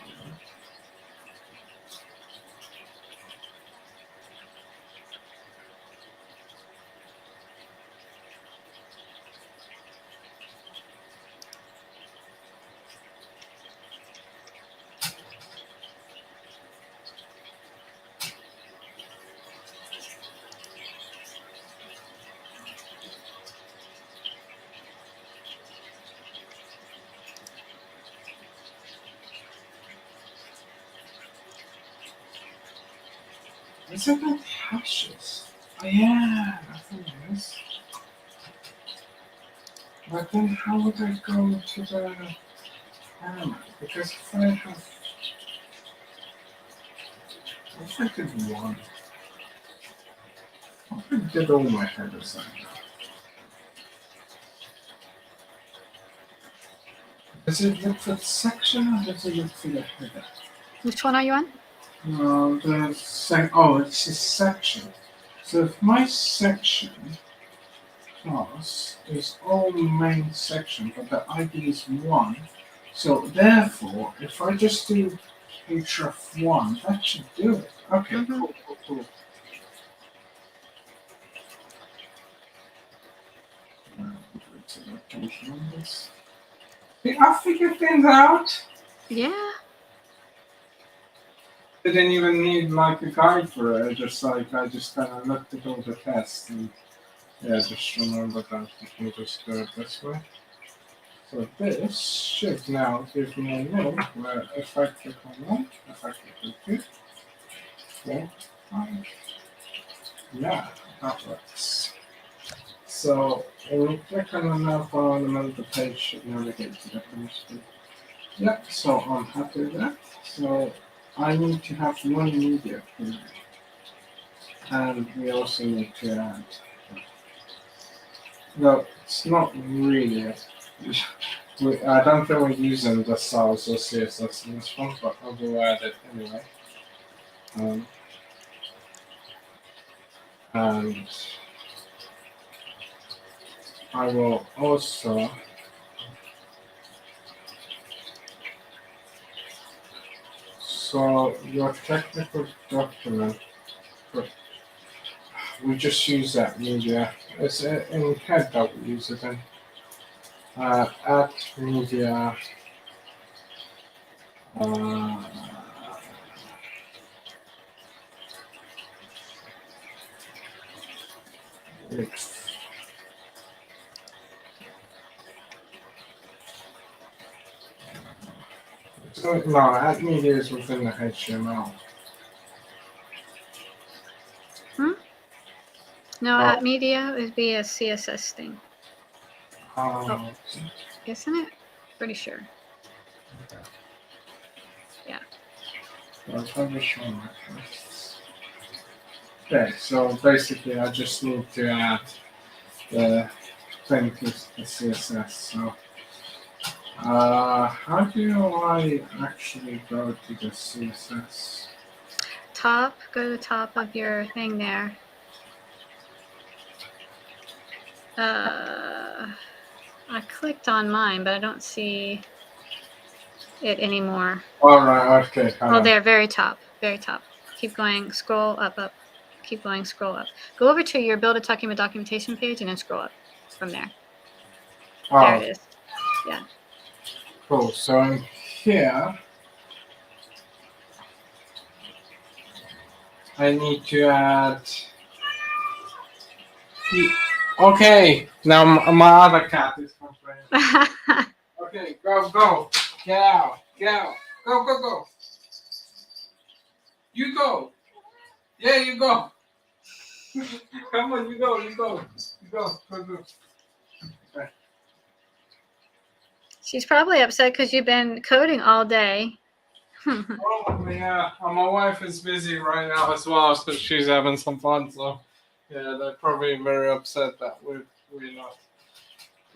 Is it not hashes? Oh, yeah, I think it is. But then how would I go to the hammer? Because if I did one, what if I did all my headers like that? Does it look for the section or does it look for the header? Which one are you on? It's a section. So if my section class is all main section, but the ID is 1, so therefore, if I just do href1, that should do it. Okay, cool. I figured things out. Yeah. Didn't even need like a guide for it. I just kind of looked at all the tests and just remember that you can just do it this way. So this should now give me a link where if I click on that, if I click on it, 4, 5. Yeah, that works. So when you click on another element, the page should navigate to the finish page. Yeah, so I'm happy with that. So I need to have one media period. And we also need to add. No, it's not really. I don't think we're using the styles or CSS in this one, but I will add it anyway. And I will also your technical document, we just use that media. It's in head that we use it in. At media. No, at media is within the HTML. No, at media would be a CSS thing. Oh. Isn't it? Pretty sure. Okay. Yeah. Okay, so basically I just need to add the thing to the CSS. So how do I actually go to the CSS? Go to the top of your thing there. I clicked on mine, but I don't see it anymore. All right, okay. There, very top. Keep going, scroll up. Keep going, scroll up. Go over to your build a documentation page and then scroll up from there. There it is. Yeah. Cool. So in here, I need to add. Okay, now my other cat is complaining. Okay, go. Get out. Go. You go. Yeah, you go. Come on, you go. Go. Okay. She's probably upset because you've been coding all day. Oh, yeah. My wife is busy right now as well, so she's having some fun. So, yeah, they're probably very upset that we're not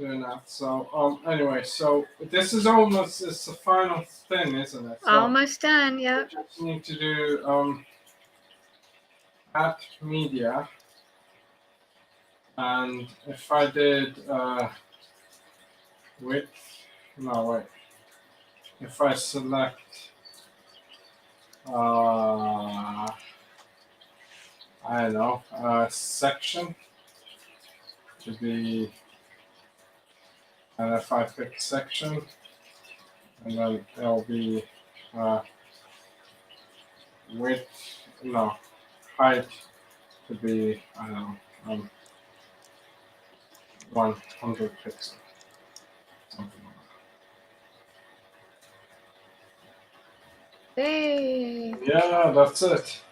doing that. So anyway, so this is almost it's the final thing, isn't it? So Almost done. Yep. we just need to do add media, and if I did width, no wait, if I select I don't know, section to be, and if I pick section, and then it'll be width, no, height to be, I don't know, 100 pixels, something like Hey. that. Yeah, that's it.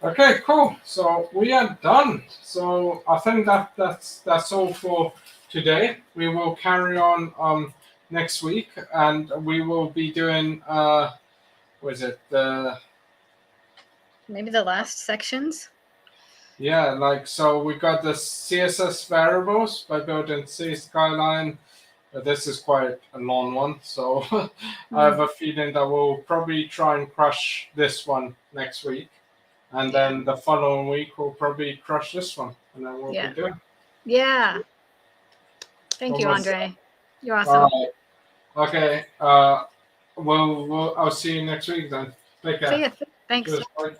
Okay, cool. So we are done. So I think that's all for today. We will carry on next week, and we will be doing what is it? Maybe the last sections. Yeah, like so we got the CSS variables by building C skyline. This is quite a long one, so I have a feeling that we'll probably try and crush this one next week. And then the following week, we'll probably crush this one. And then we'll be doing. Yeah. Thank you, Almost. Andre. You're awesome. Okay. I'll see you next week then. Take care. See ya. Thanks. Cheers. Bye.